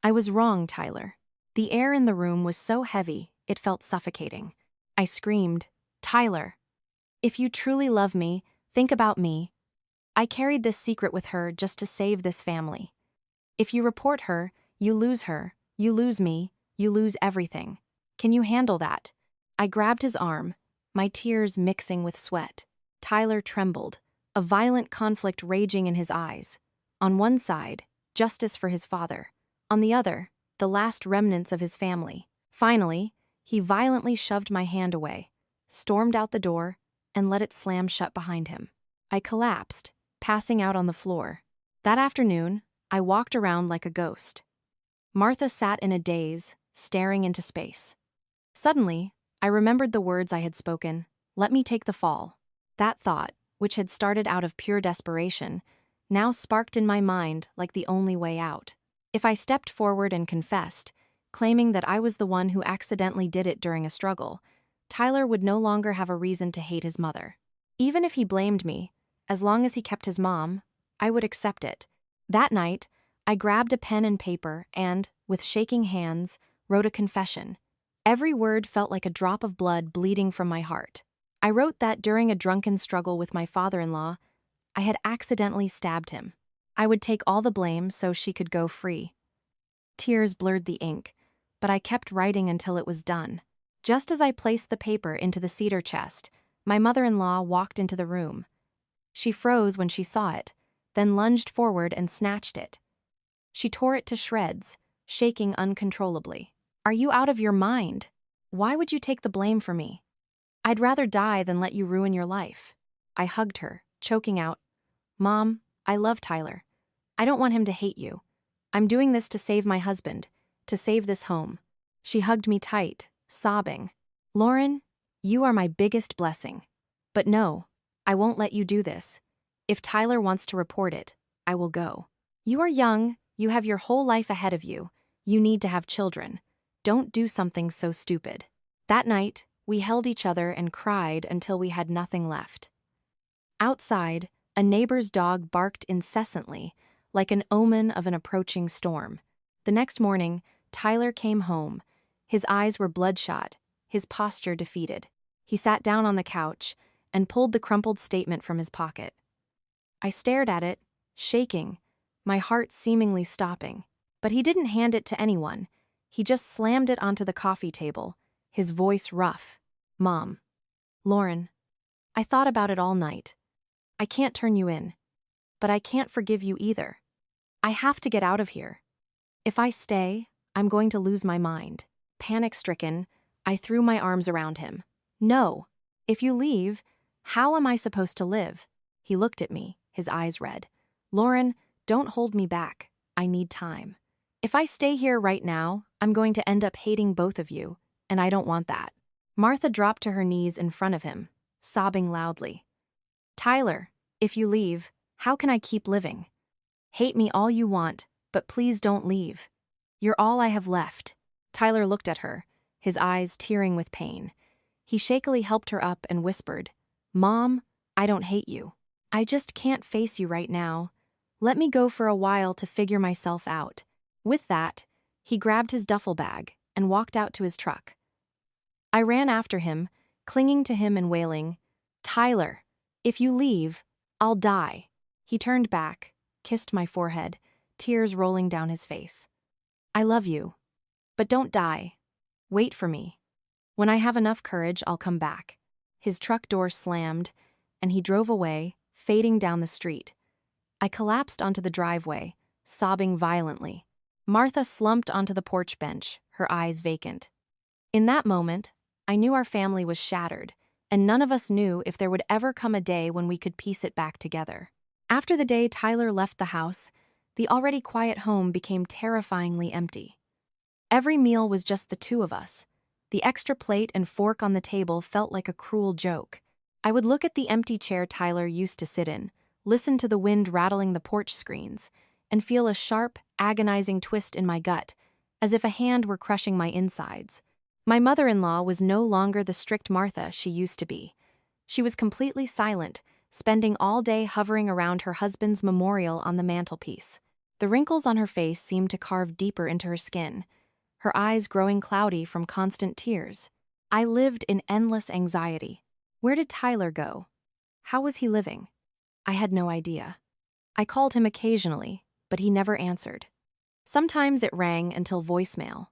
I was wrong, Tyler. The air in the room was so heavy, it felt suffocating. I screamed, Tyler, if you truly love me, think about me. I carried this secret with her just to save this family. If you report her, you lose her, you lose me, you lose everything. Can you handle that? I grabbed his arm, my tears mixing with sweat. Tyler trembled, a violent conflict raging in his eyes. On one side, justice for his father. On the other, the last remnants of his family. Finally, he violently shoved my hand away, stormed out the door, and let it slam shut behind him. I collapsed, passing out on the floor. That afternoon, I walked around like a ghost. Martha sat in a daze, staring into space. Suddenly, I remembered the words I had spoken, "Let me take the fall." That thought, which had started out of pure desperation, now sparked in my mind like the only way out. If I stepped forward and confessed, claiming that I was the one who accidentally did it during a struggle, Tyler would no longer have a reason to hate his mother. Even if he blamed me, as long as he kept his mom, I would accept it. That night, I grabbed a pen and paper and, with shaking hands, wrote a confession. Every word felt like a drop of blood bleeding from my heart. I wrote that during a drunken struggle with my father-in-law, I had accidentally stabbed him. I would take all the blame so she could go free. Tears blurred the ink, but I kept writing until it was done. Just as I placed the paper into the cedar chest, my mother-in-law walked into the room. She froze when she saw it, then lunged forward and snatched it. She tore it to shreds, shaking uncontrollably. "Are you out of your mind? Why would you take the blame for me? I'd rather die than let you ruin your life." I hugged her, choking out, "Mom, I love Tyler. I don't want him to hate you. I'm doing this to save my husband, to save this home." She hugged me tight, sobbing. "Lauren, you are my biggest blessing. But no, I won't let you do this. If Tyler wants to report it, I will go. You are young, you have your whole life ahead of you. You need to have children. Don't do something so stupid." That night, we held each other and cried until we had nothing left. Outside, a neighbor's dog barked incessantly, like an omen of an approaching storm. The next morning, Tyler came home. His eyes were bloodshot, his posture defeated. He sat down on the couch and pulled the crumpled statement from his pocket. I stared at it, shaking, my heart seemingly stopping. But he didn't hand it to anyone. He just slammed it onto the coffee table, his voice rough. "Mom. Lauren, I thought about it all night. I can't turn you in. But I can't forgive you either. I have to get out of here. If I stay, I'm going to lose my mind." Panic-stricken, I threw my arms around him. "No. If you leave, how am I supposed to live?" He looked at me, his eyes red. "Lauren, don't hold me back. I need time. If I stay here right now, I'm going to end up hating both of you, and I don't want that." Martha dropped to her knees in front of him, sobbing loudly. "Tyler, if you leave, how can I keep living? Hate me all you want, but please don't leave. You're all I have left." Tyler looked at her, his eyes tearing with pain. He shakily helped her up and whispered, "Mom, I don't hate you. I just can't face you right now. Let me go for a while to figure myself out." With that, he grabbed his duffel bag and walked out to his truck. I ran after him, clinging to him and wailing, "Tyler, if you leave, I'll die." He turned back, kissed my forehead, tears rolling down his face. "I love you. But don't die. Wait for me. When I have enough courage, I'll come back." His truck door slammed, and he drove away, fading down the street. I collapsed onto the driveway, sobbing violently. Martha slumped onto the porch bench, her eyes vacant. In that moment, I knew our family was shattered, and none of us knew if there would ever come a day when we could piece it back together. After the day Tyler left the house, the already quiet home became terrifyingly empty. Every meal was just the two of us. The extra plate and fork on the table felt like a cruel joke. I would look at the empty chair Tyler used to sit in, listen to the wind rattling the porch screens, and feel a sharp, agonizing twist in my gut, as if a hand were crushing my insides. My mother-in-law was no longer the strict Martha she used to be. She was completely silent, spending all day hovering around her husband's memorial on the mantelpiece. The wrinkles on her face seemed to carve deeper into her skin, her eyes growing cloudy from constant tears. I lived in endless anxiety. Where did Tyler go? How was he living? I had no idea. I called him occasionally, but he never answered. Sometimes it rang until voicemail.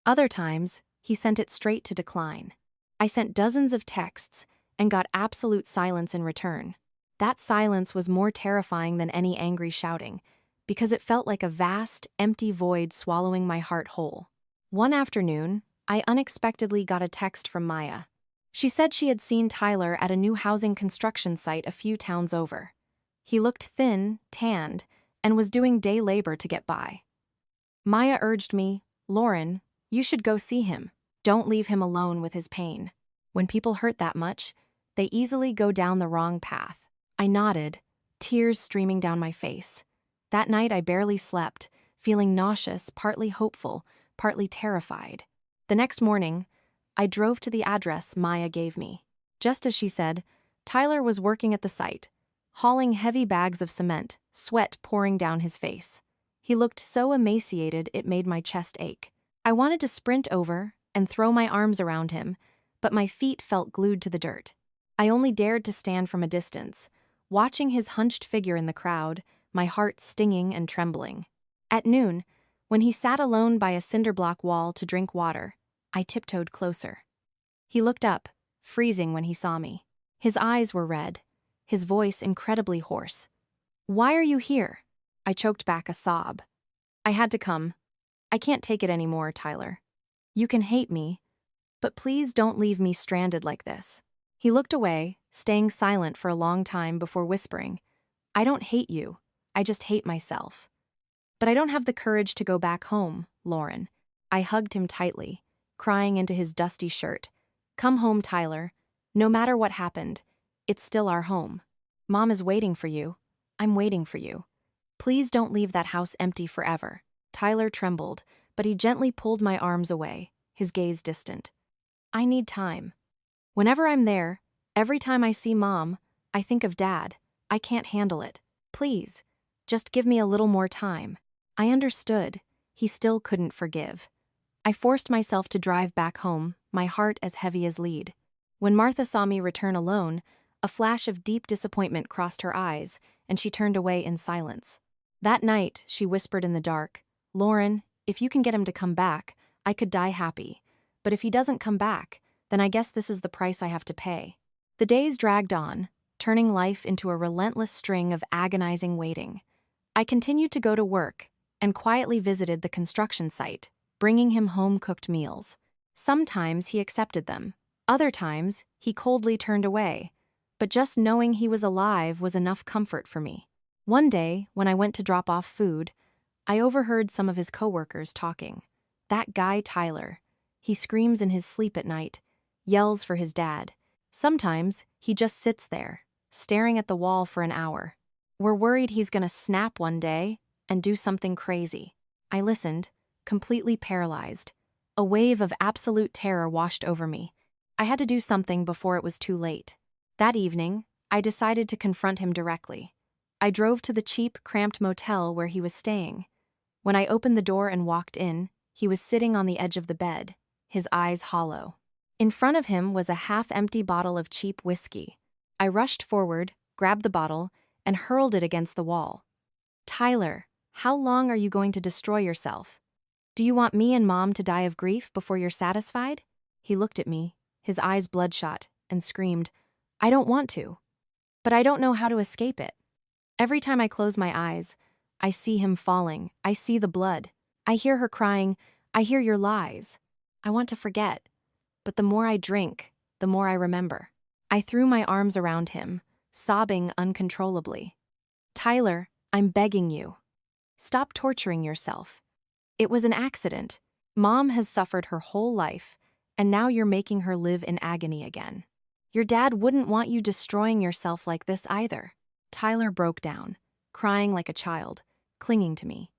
Other times, he sent it straight to decline. I sent dozens of texts and got absolute silence in return. That silence was more terrifying than any angry shouting, because it felt like a vast, empty void swallowing my heart whole. One afternoon, I unexpectedly got a text from Maya. She said she had seen Tyler at a new housing construction site a few towns over. He looked thin, tanned, and was doing day labor to get by. Maya urged me, "Lauren, You should go see him. Don't leave him alone with his pain. When people hurt that much, they easily go down the wrong path. I nodded, tears streaming down my face. That night I barely slept, feeling nauseous, partly hopeful, partly terrified. The next morning, I drove to the address Maya gave me. Just as she said, Tyler was working at the site, hauling heavy bags of cement, sweat pouring down his face. He looked so emaciated it made my chest ache. I wanted to sprint over and throw my arms around him, but my feet felt glued to the dirt. I only dared to stand from a distance, watching his hunched figure in the crowd, my heart stinging and trembling. At noon, when he sat alone by a cinder block wall to drink water, I tiptoed closer. He looked up, freezing when he saw me. His eyes were red, his voice incredibly hoarse. "Why are you here?" I choked back a sob. "I had to come. I can't take it anymore, Tyler. You can hate me, but please don't leave me stranded like this." He looked away, staying silent for a long time before whispering, "I don't hate you, I just hate myself. But I don't have the courage to go back home, Lauren." I hugged him tightly, crying into his dusty shirt. "Come home, Tyler. No matter what happened, it's still our home. Mom is waiting for you. I'm waiting for you. Please don't leave that house empty forever." Tyler trembled, but he gently pulled my arms away, his gaze distant. "I need time. Whenever I'm there, every time I see Mom, I think of Dad. I can't handle it. Please, just give me a little more time." I understood. He still couldn't forgive. I forced myself to drive back home, my heart as heavy as lead. When Martha saw me return alone, a flash of deep disappointment crossed her eyes, and she turned away in silence. That night, she whispered in the dark, "Lauren, if you can get him to come back, I could die happy. But if he doesn't come back, then I guess this is the price I have to pay." The days dragged on, turning life into a relentless string of agonizing waiting. I continued to go to work and quietly visited the construction site, bringing him home-cooked meals. Sometimes he accepted them. Other times, he coldly turned away. But just knowing he was alive was enough comfort for me. One day, when I went to drop off food, I overheard some of his coworkers talking. "That guy Tyler. He screams in his sleep at night, yells for his dad. Sometimes, he just sits there, staring at the wall for an hour. We're worried he's gonna snap one day and do something crazy." I listened, completely paralyzed. A wave of absolute terror washed over me. I had to do something before it was too late. That evening, I decided to confront him directly. I drove to the cheap, cramped motel where he was staying. When I opened the door and walked in, he was sitting on the edge of the bed, his eyes hollow. In front of him was a half-empty bottle of cheap whiskey. I rushed forward, grabbed the bottle, and hurled it against the wall. "Tyler, how long are you going to destroy yourself? Do you want me and Mom to die of grief before you're satisfied?" He looked at me, his eyes bloodshot, and screamed, "I don't want to. But I don't know how to escape it. Every time I close my eyes, I see him falling, I see the blood. I hear her crying, I hear your lies. I want to forget. But the more I drink, the more I remember." I threw my arms around him, sobbing uncontrollably. "Tyler, I'm begging you. Stop torturing yourself. It was an accident. Mom has suffered her whole life, and now you're making her live in agony again. Your dad wouldn't want you destroying yourself like this either." Tyler broke down, crying like a child, clinging to me.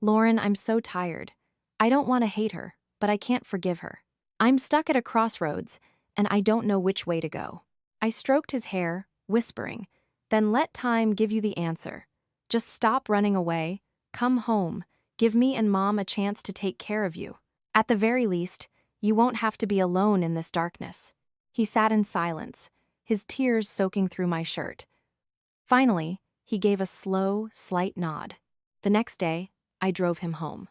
"Lauren, I'm so tired. I don't want to hate her, but I can't forgive her. I'm stuck at a crossroads, and I don't know which way to go." I stroked his hair, whispering, "Then let time give you the answer. Just stop running away, come home, give me and Mom a chance to take care of you. At the very least, you won't have to be alone in this darkness." He sat in silence, his tears soaking through my shirt. Finally, he gave a slow, slight nod. The next day, I drove him home.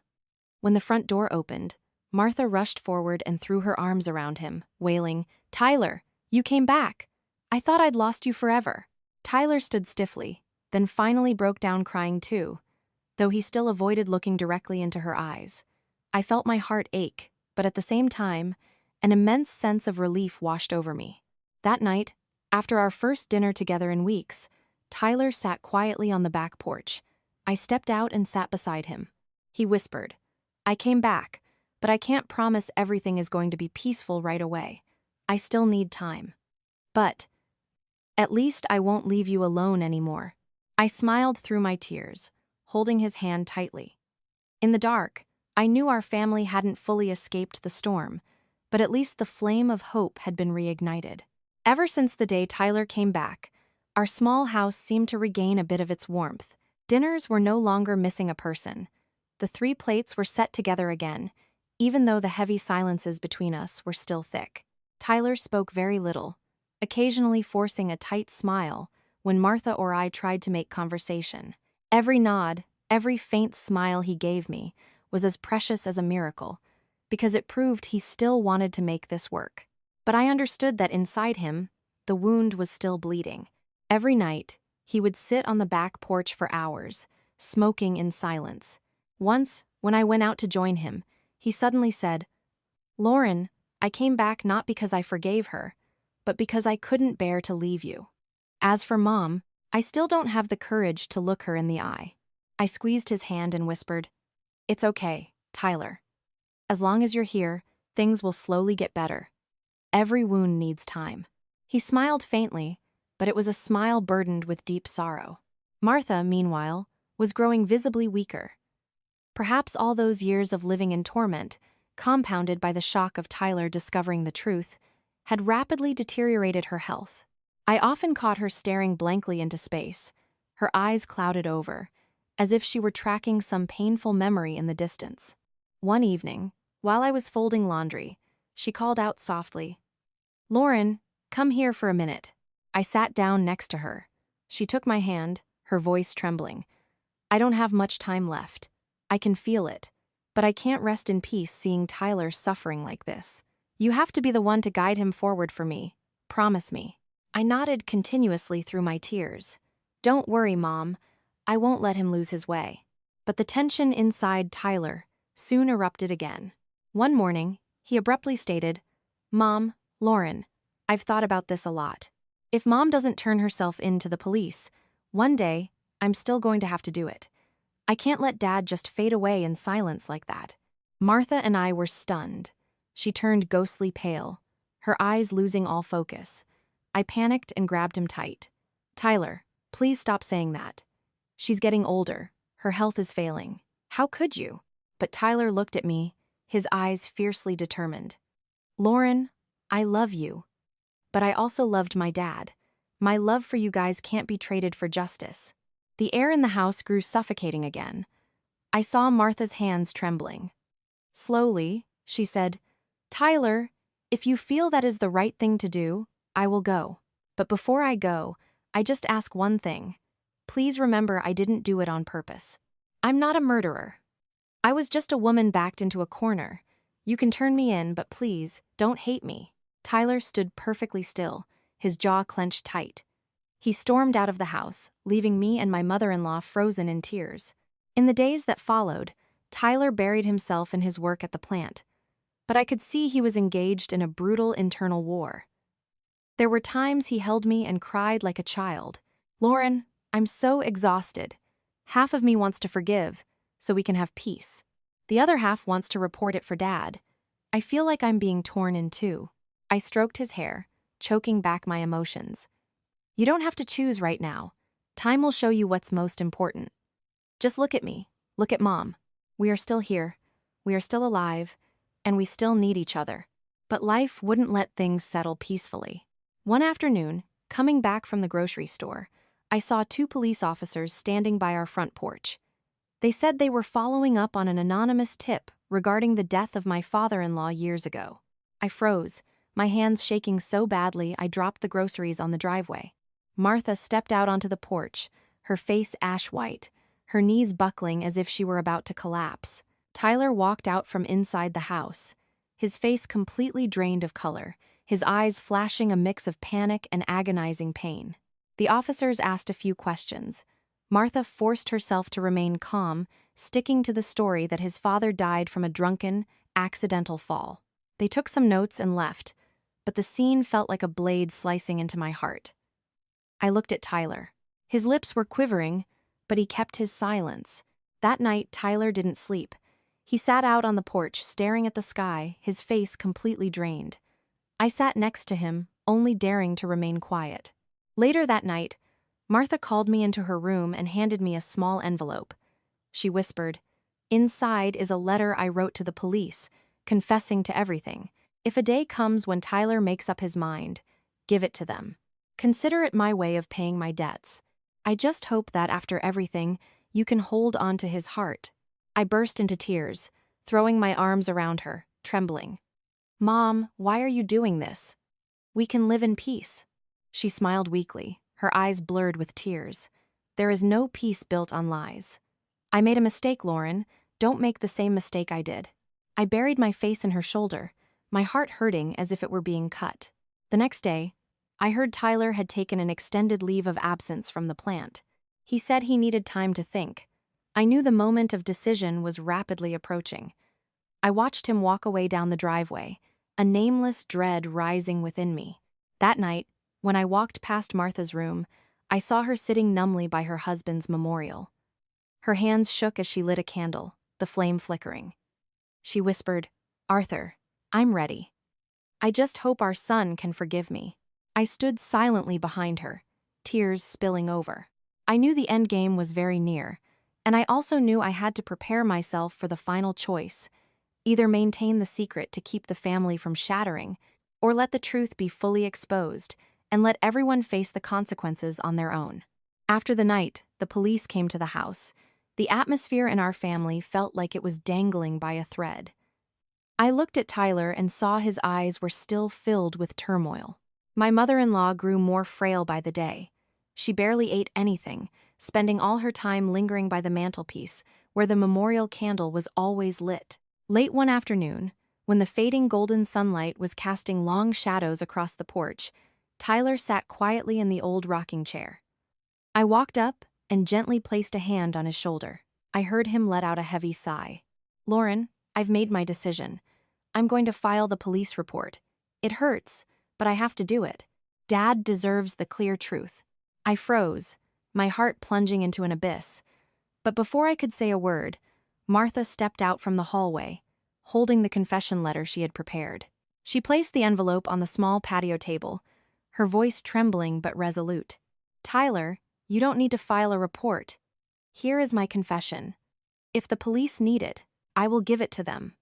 When the front door opened, Martha rushed forward and threw her arms around him, wailing, "Tyler, you came back. I thought I'd lost you forever." Tyler stood stiffly, then finally broke down crying too, though he still avoided looking directly into her eyes. I felt my heart ache, but at the same time, an immense sense of relief washed over me. That night, after our first dinner together in weeks, Tyler sat quietly on the back porch. I stepped out and sat beside him. He whispered, "I came back, but I can't promise everything is going to be peaceful right away. I still need time. But at least I won't leave you alone anymore. I smiled through my tears, holding his hand tightly. In the dark, I knew our family hadn't fully escaped the storm, but at least the flame of hope had been reignited. Ever since the day Tyler came back, our small house seemed to regain a bit of its warmth. Dinners were no longer missing a person. The 3 plates were set together again, even though the heavy silences between us were still thick. Tyler spoke very little, occasionally forcing a tight smile when Martha or I tried to make conversation. Every nod, every faint smile he gave me was as precious as a miracle, because it proved he still wanted to make this work. But I understood that inside him, the wound was still bleeding. Every night, he would sit on the back porch for hours, smoking in silence. Once, when I went out to join him, he suddenly said, "Lauren, I came back not because I forgave her, but because I couldn't bear to leave you. As for Mom, I still don't have the courage to look her in the eye." I squeezed his hand and whispered, "It's okay, Tyler. As long as you're here, things will slowly get better. Every wound needs time." He smiled faintly, but it was a smile burdened with deep sorrow. Martha, meanwhile, was growing visibly weaker. Perhaps all those years of living in torment, compounded by the shock of Tyler discovering the truth, had rapidly deteriorated her health. I often caught her staring blankly into space, her eyes clouded over, as if she were tracking some painful memory in the distance. One evening, while I was folding laundry, she called out softly, "Lauren, come here for a minute." I sat down next to her. She took my hand, her voice trembling. "I don't have much time left. I can feel it, but I can't rest in peace seeing Tyler suffering like this. You have to be the one to guide him forward for me. Promise me." I nodded continuously through my tears. "Don't worry, Mom. I won't let him lose his way." But the tension inside Tyler soon erupted again. One morning, he abruptly stated, "Mom, Lauren, I've thought about this a lot. If Mom doesn't turn herself in to the police, one day, I'm still going to have to do it. I can't let Dad just fade away in silence like that." Martha and I were stunned. She turned ghostly pale, her eyes losing all focus. I panicked and grabbed him tight. "Tyler, please stop saying that. She's getting older. Her health is failing. How could you?" But Tyler looked at me, his eyes fiercely determined. "Lauren, I love you. But I also loved my dad. My love for you guys can't be traded for justice." The air in the house grew suffocating again. I saw Martha's hands trembling. Slowly, she said, "Tyler, if you feel that is the right thing to do, I will go. But before I go, I just ask one thing. Please remember I didn't do it on purpose. I'm not a murderer. I was just a woman backed into a corner. You can turn me in, but please, don't hate me." Tyler stood perfectly still, his jaw clenched tight. He stormed out of the house, leaving me and my mother-in-law frozen in tears. In the days that followed, Tyler buried himself in his work at the plant, but I could see he was engaged in a brutal internal war. There were times he held me and cried like a child. "Lauren, I'm so exhausted. Half of me wants to forgive, so we can have peace. The other half wants to report it for Dad. I feel like I'm being torn in two." I stroked his hair, choking back my emotions. "You don't have to choose right now. Time will show you what's most important. Just look at me. Look at Mom. We are still here. We are still alive, and we still need each other." But life wouldn't let things settle peacefully. One afternoon, coming back from the grocery store, I saw 2 police officers standing by our front porch. They said they were following up on an anonymous tip regarding the death of my father-in-law years ago. I froze, my hands shaking so badly I dropped the groceries on the driveway. Martha stepped out onto the porch, her face ash-white, her knees buckling as if she were about to collapse. Tyler walked out from inside the house, his face completely drained of color, his eyes flashing a mix of panic and agonizing pain. The officers asked a few questions. Martha forced herself to remain calm, sticking to the story that his father died from a drunken, accidental fall. They took some notes and left, but the scene felt like a blade slicing into my heart. I looked at Tyler. His lips were quivering, but he kept his silence. That night, Tyler didn't sleep. He sat out on the porch, staring at the sky, his face completely drained. I sat next to him, only daring to remain quiet. Later that night, Martha called me into her room and handed me a small envelope. She whispered, "Inside is a letter I wrote to the police, confessing to everything. If a day comes when Tyler makes up his mind, give it to them. Consider it my way of paying my debts. I just hope that after everything, you can hold on to his heart." I burst into tears, throwing my arms around her, trembling. "Mom, why are you doing this? We can live in peace." She smiled weakly, her eyes blurred with tears. "There is no peace built on lies." "I made a mistake, Lauren. Don't make the same mistake I did." I buried my face in her shoulder, my heart hurting as if it were being cut. The next day, I heard Tyler had taken an extended leave of absence from the plant. He said he needed time to think. I knew the moment of decision was rapidly approaching. I watched him walk away down the driveway, a nameless dread rising within me. That night, when I walked past Martha's room, I saw her sitting numbly by her husband's memorial. Her hands shook as she lit a candle, the flame flickering. She whispered, "Arthur, I'm ready. I just hope our son can forgive me." I stood silently behind her, tears spilling over. I knew the end game was very near, and I also knew I had to prepare myself for the final choice: either maintain the secret to keep the family from shattering, or let the truth be fully exposed and let everyone face the consequences on their own. After the night, the police came to the house. The atmosphere in our family felt like it was dangling by a thread. I looked at Tyler and saw his eyes were still filled with turmoil. My mother-in-law grew more frail by the day. She barely ate anything, spending all her time lingering by the mantelpiece, where the memorial candle was always lit. Late one afternoon, when the fading golden sunlight was casting long shadows across the porch, Tyler sat quietly in the old rocking chair. I walked up and gently placed a hand on his shoulder. I heard him let out a heavy sigh. "Lauren, I've made my decision. I'm going to file the police report. It hurts, but I have to do it. Dad deserves the clear truth." I froze, my heart plunging into an abyss. But before I could say a word, Martha stepped out from the hallway, holding the confession letter she had prepared. She placed the envelope on the small patio table, her voice trembling but resolute. "Tyler, you don't need to file a report. Here is my confession. If the police need it, I will give it to them.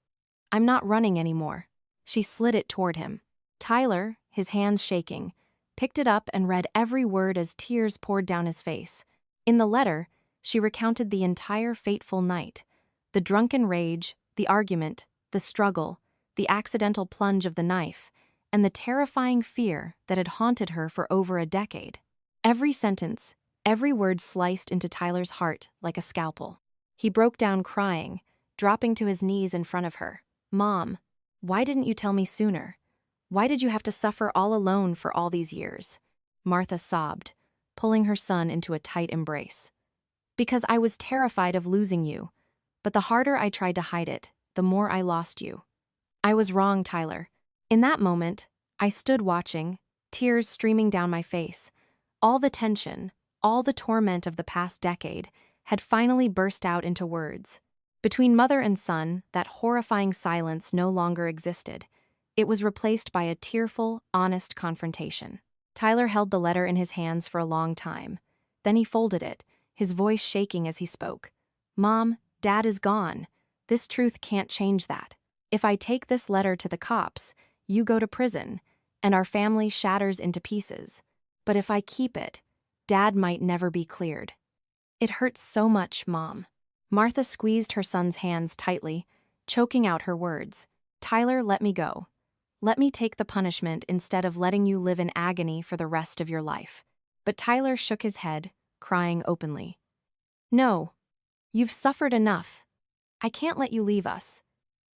I'm not running anymore." She slid it toward him. Tyler, his hands shaking, picked it up and read every word as tears poured down his face. In the letter, she recounted the entire fateful night: the drunken rage, the argument, the struggle, the accidental plunge of the knife, and the terrifying fear that had haunted her for over a decade. Every sentence, every word sliced into Tyler's heart like a scalpel. He broke down crying, dropping to his knees in front of her. "Mom, why didn't you tell me sooner? Why did you have to suffer all alone for all these years?" Martha sobbed, pulling her son into a tight embrace. "Because I was terrified of losing you, but the harder I tried to hide it, the more I lost you. I was wrong, Tyler." In that moment, I stood watching, tears streaming down my face. All the tension, all the torment of the past decade had finally burst out into words. Between mother and son, that horrifying silence no longer existed. It was replaced by a tearful, honest confrontation. Tyler held the letter in his hands for a long time. Then he folded it, his voice shaking as he spoke. "Mom, Dad is gone. This truth can't change that. If I take this letter to the cops, you go to prison, and our family shatters into pieces. But if I keep it, Dad might never be cleared. It hurts so much, Mom." Martha squeezed her son's hands tightly, choking out her words. "Tyler, let me go. Let me take the punishment instead of letting you live in agony for the rest of your life." But Tyler shook his head, crying openly. "No. You've suffered enough. I can't let you leave us.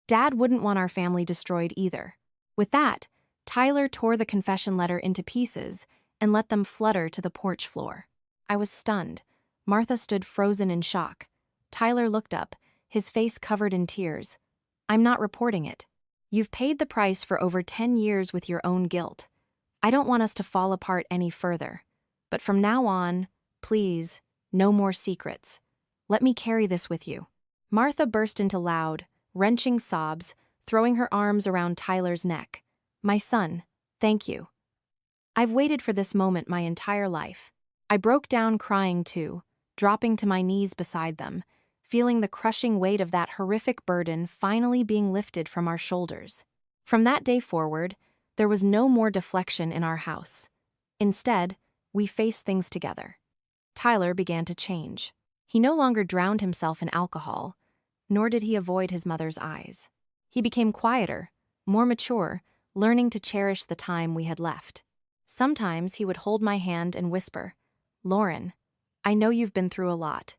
Dad wouldn't want our family destroyed either." With that, Tyler tore the confession letter into pieces and let them flutter to the porch floor. I was stunned. Martha stood frozen in shock. Tyler looked up, his face covered in tears. "I'm not reporting it. You've paid the price for over 10 years with your own guilt. I don't want us to fall apart any further. But from now on, please, no more secrets. Let me carry this with you." Martha burst into loud, wrenching sobs, throwing her arms around Tyler's neck. "My son, thank you. I've waited for this moment my entire life." I broke down crying too, dropping to my knees beside them, feeling the crushing weight of that horrific burden finally being lifted from our shoulders. From that day forward, there was no more deflection in our house. Instead, we faced things together. Tyler began to change. He no longer drowned himself in alcohol, nor did he avoid his mother's eyes. He became quieter, more mature, learning to cherish the time we had left. Sometimes he would hold my hand and whisper, "Lauren, I know you've been through a lot.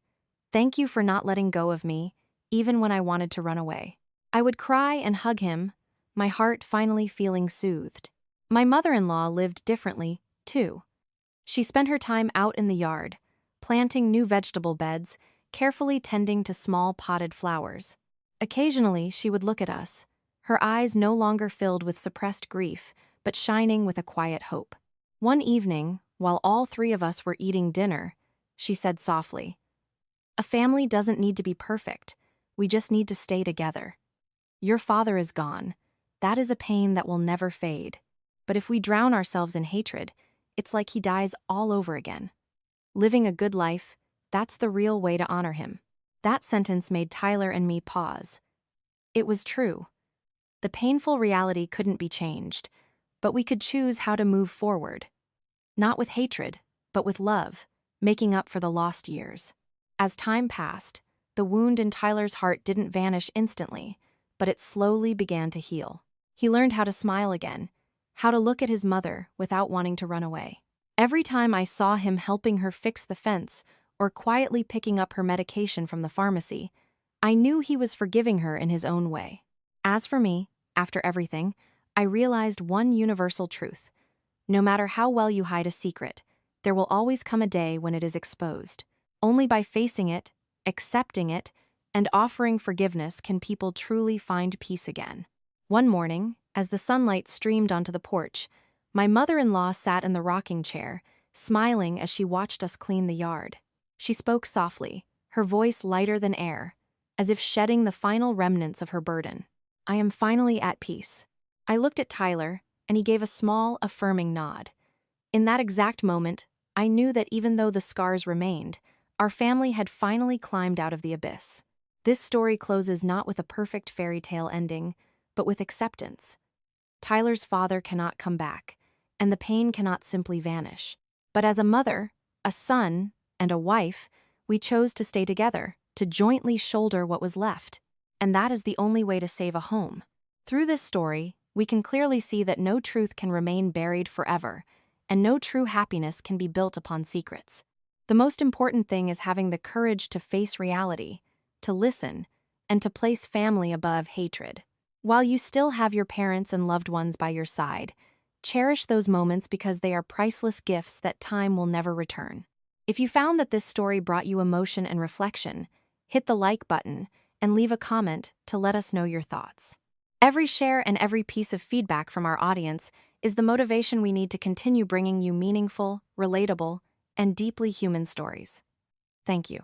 Thank you for not letting go of me, even when I wanted to run away." I would cry and hug him, my heart finally feeling soothed. My mother-in-law lived differently, too. She spent her time out in the yard, planting new vegetable beds, carefully tending to small potted flowers. Occasionally, she would look at us, her eyes no longer filled with suppressed grief, but shining with a quiet hope. One evening, while all three of us were eating dinner, she said softly, "A family doesn't need to be perfect. We just need to stay together. Your father is gone. That is a pain that will never fade. But if we drown ourselves in hatred, it's like he dies all over again. Living a good life, that's the real way to honor him." That sentence made Tyler and me pause. It was true. The painful reality couldn't be changed, but we could choose how to move forward. Not with hatred, but with love, making up for the lost years. As time passed, the wound in Tyler's heart didn't vanish instantly, but it slowly began to heal. He learned how to smile again, how to look at his mother without wanting to run away. Every time I saw him helping her fix the fence or quietly picking up her medication from the pharmacy, I knew he was forgiving her in his own way. As for me, after everything, I realized one universal truth. No matter how well you hide a secret, there will always come a day when it is exposed. Only by facing it, accepting it, and offering forgiveness can people truly find peace again. One morning, as the sunlight streamed onto the porch, my mother-in-law sat in the rocking chair, smiling as she watched us clean the yard. She spoke softly, her voice lighter than air, as if shedding the final remnants of her burden. "I am finally at peace." I looked at Tyler, and he gave a small, affirming nod. In that exact moment, I knew that even though the scars remained, our family had finally climbed out of the abyss. This story closes not with a perfect fairy tale ending, but with acceptance. Tyler's father cannot come back, and the pain cannot simply vanish. But as a mother, a son, and a wife, we chose to stay together, to jointly shoulder what was left. And that is the only way to save a home. Through this story, we can clearly see that no truth can remain buried forever, and no true happiness can be built upon secrets. The most important thing is having the courage to face reality, to listen, and to place family above hatred. While you still have your parents and loved ones by your side, cherish those moments because they are priceless gifts that time will never return. If you found that this story brought you emotion and reflection, hit the like button and leave a comment to let us know your thoughts. Every share and every piece of feedback from our audience is the motivation we need to continue bringing you meaningful, relatable, and deeply human stories. Thank you.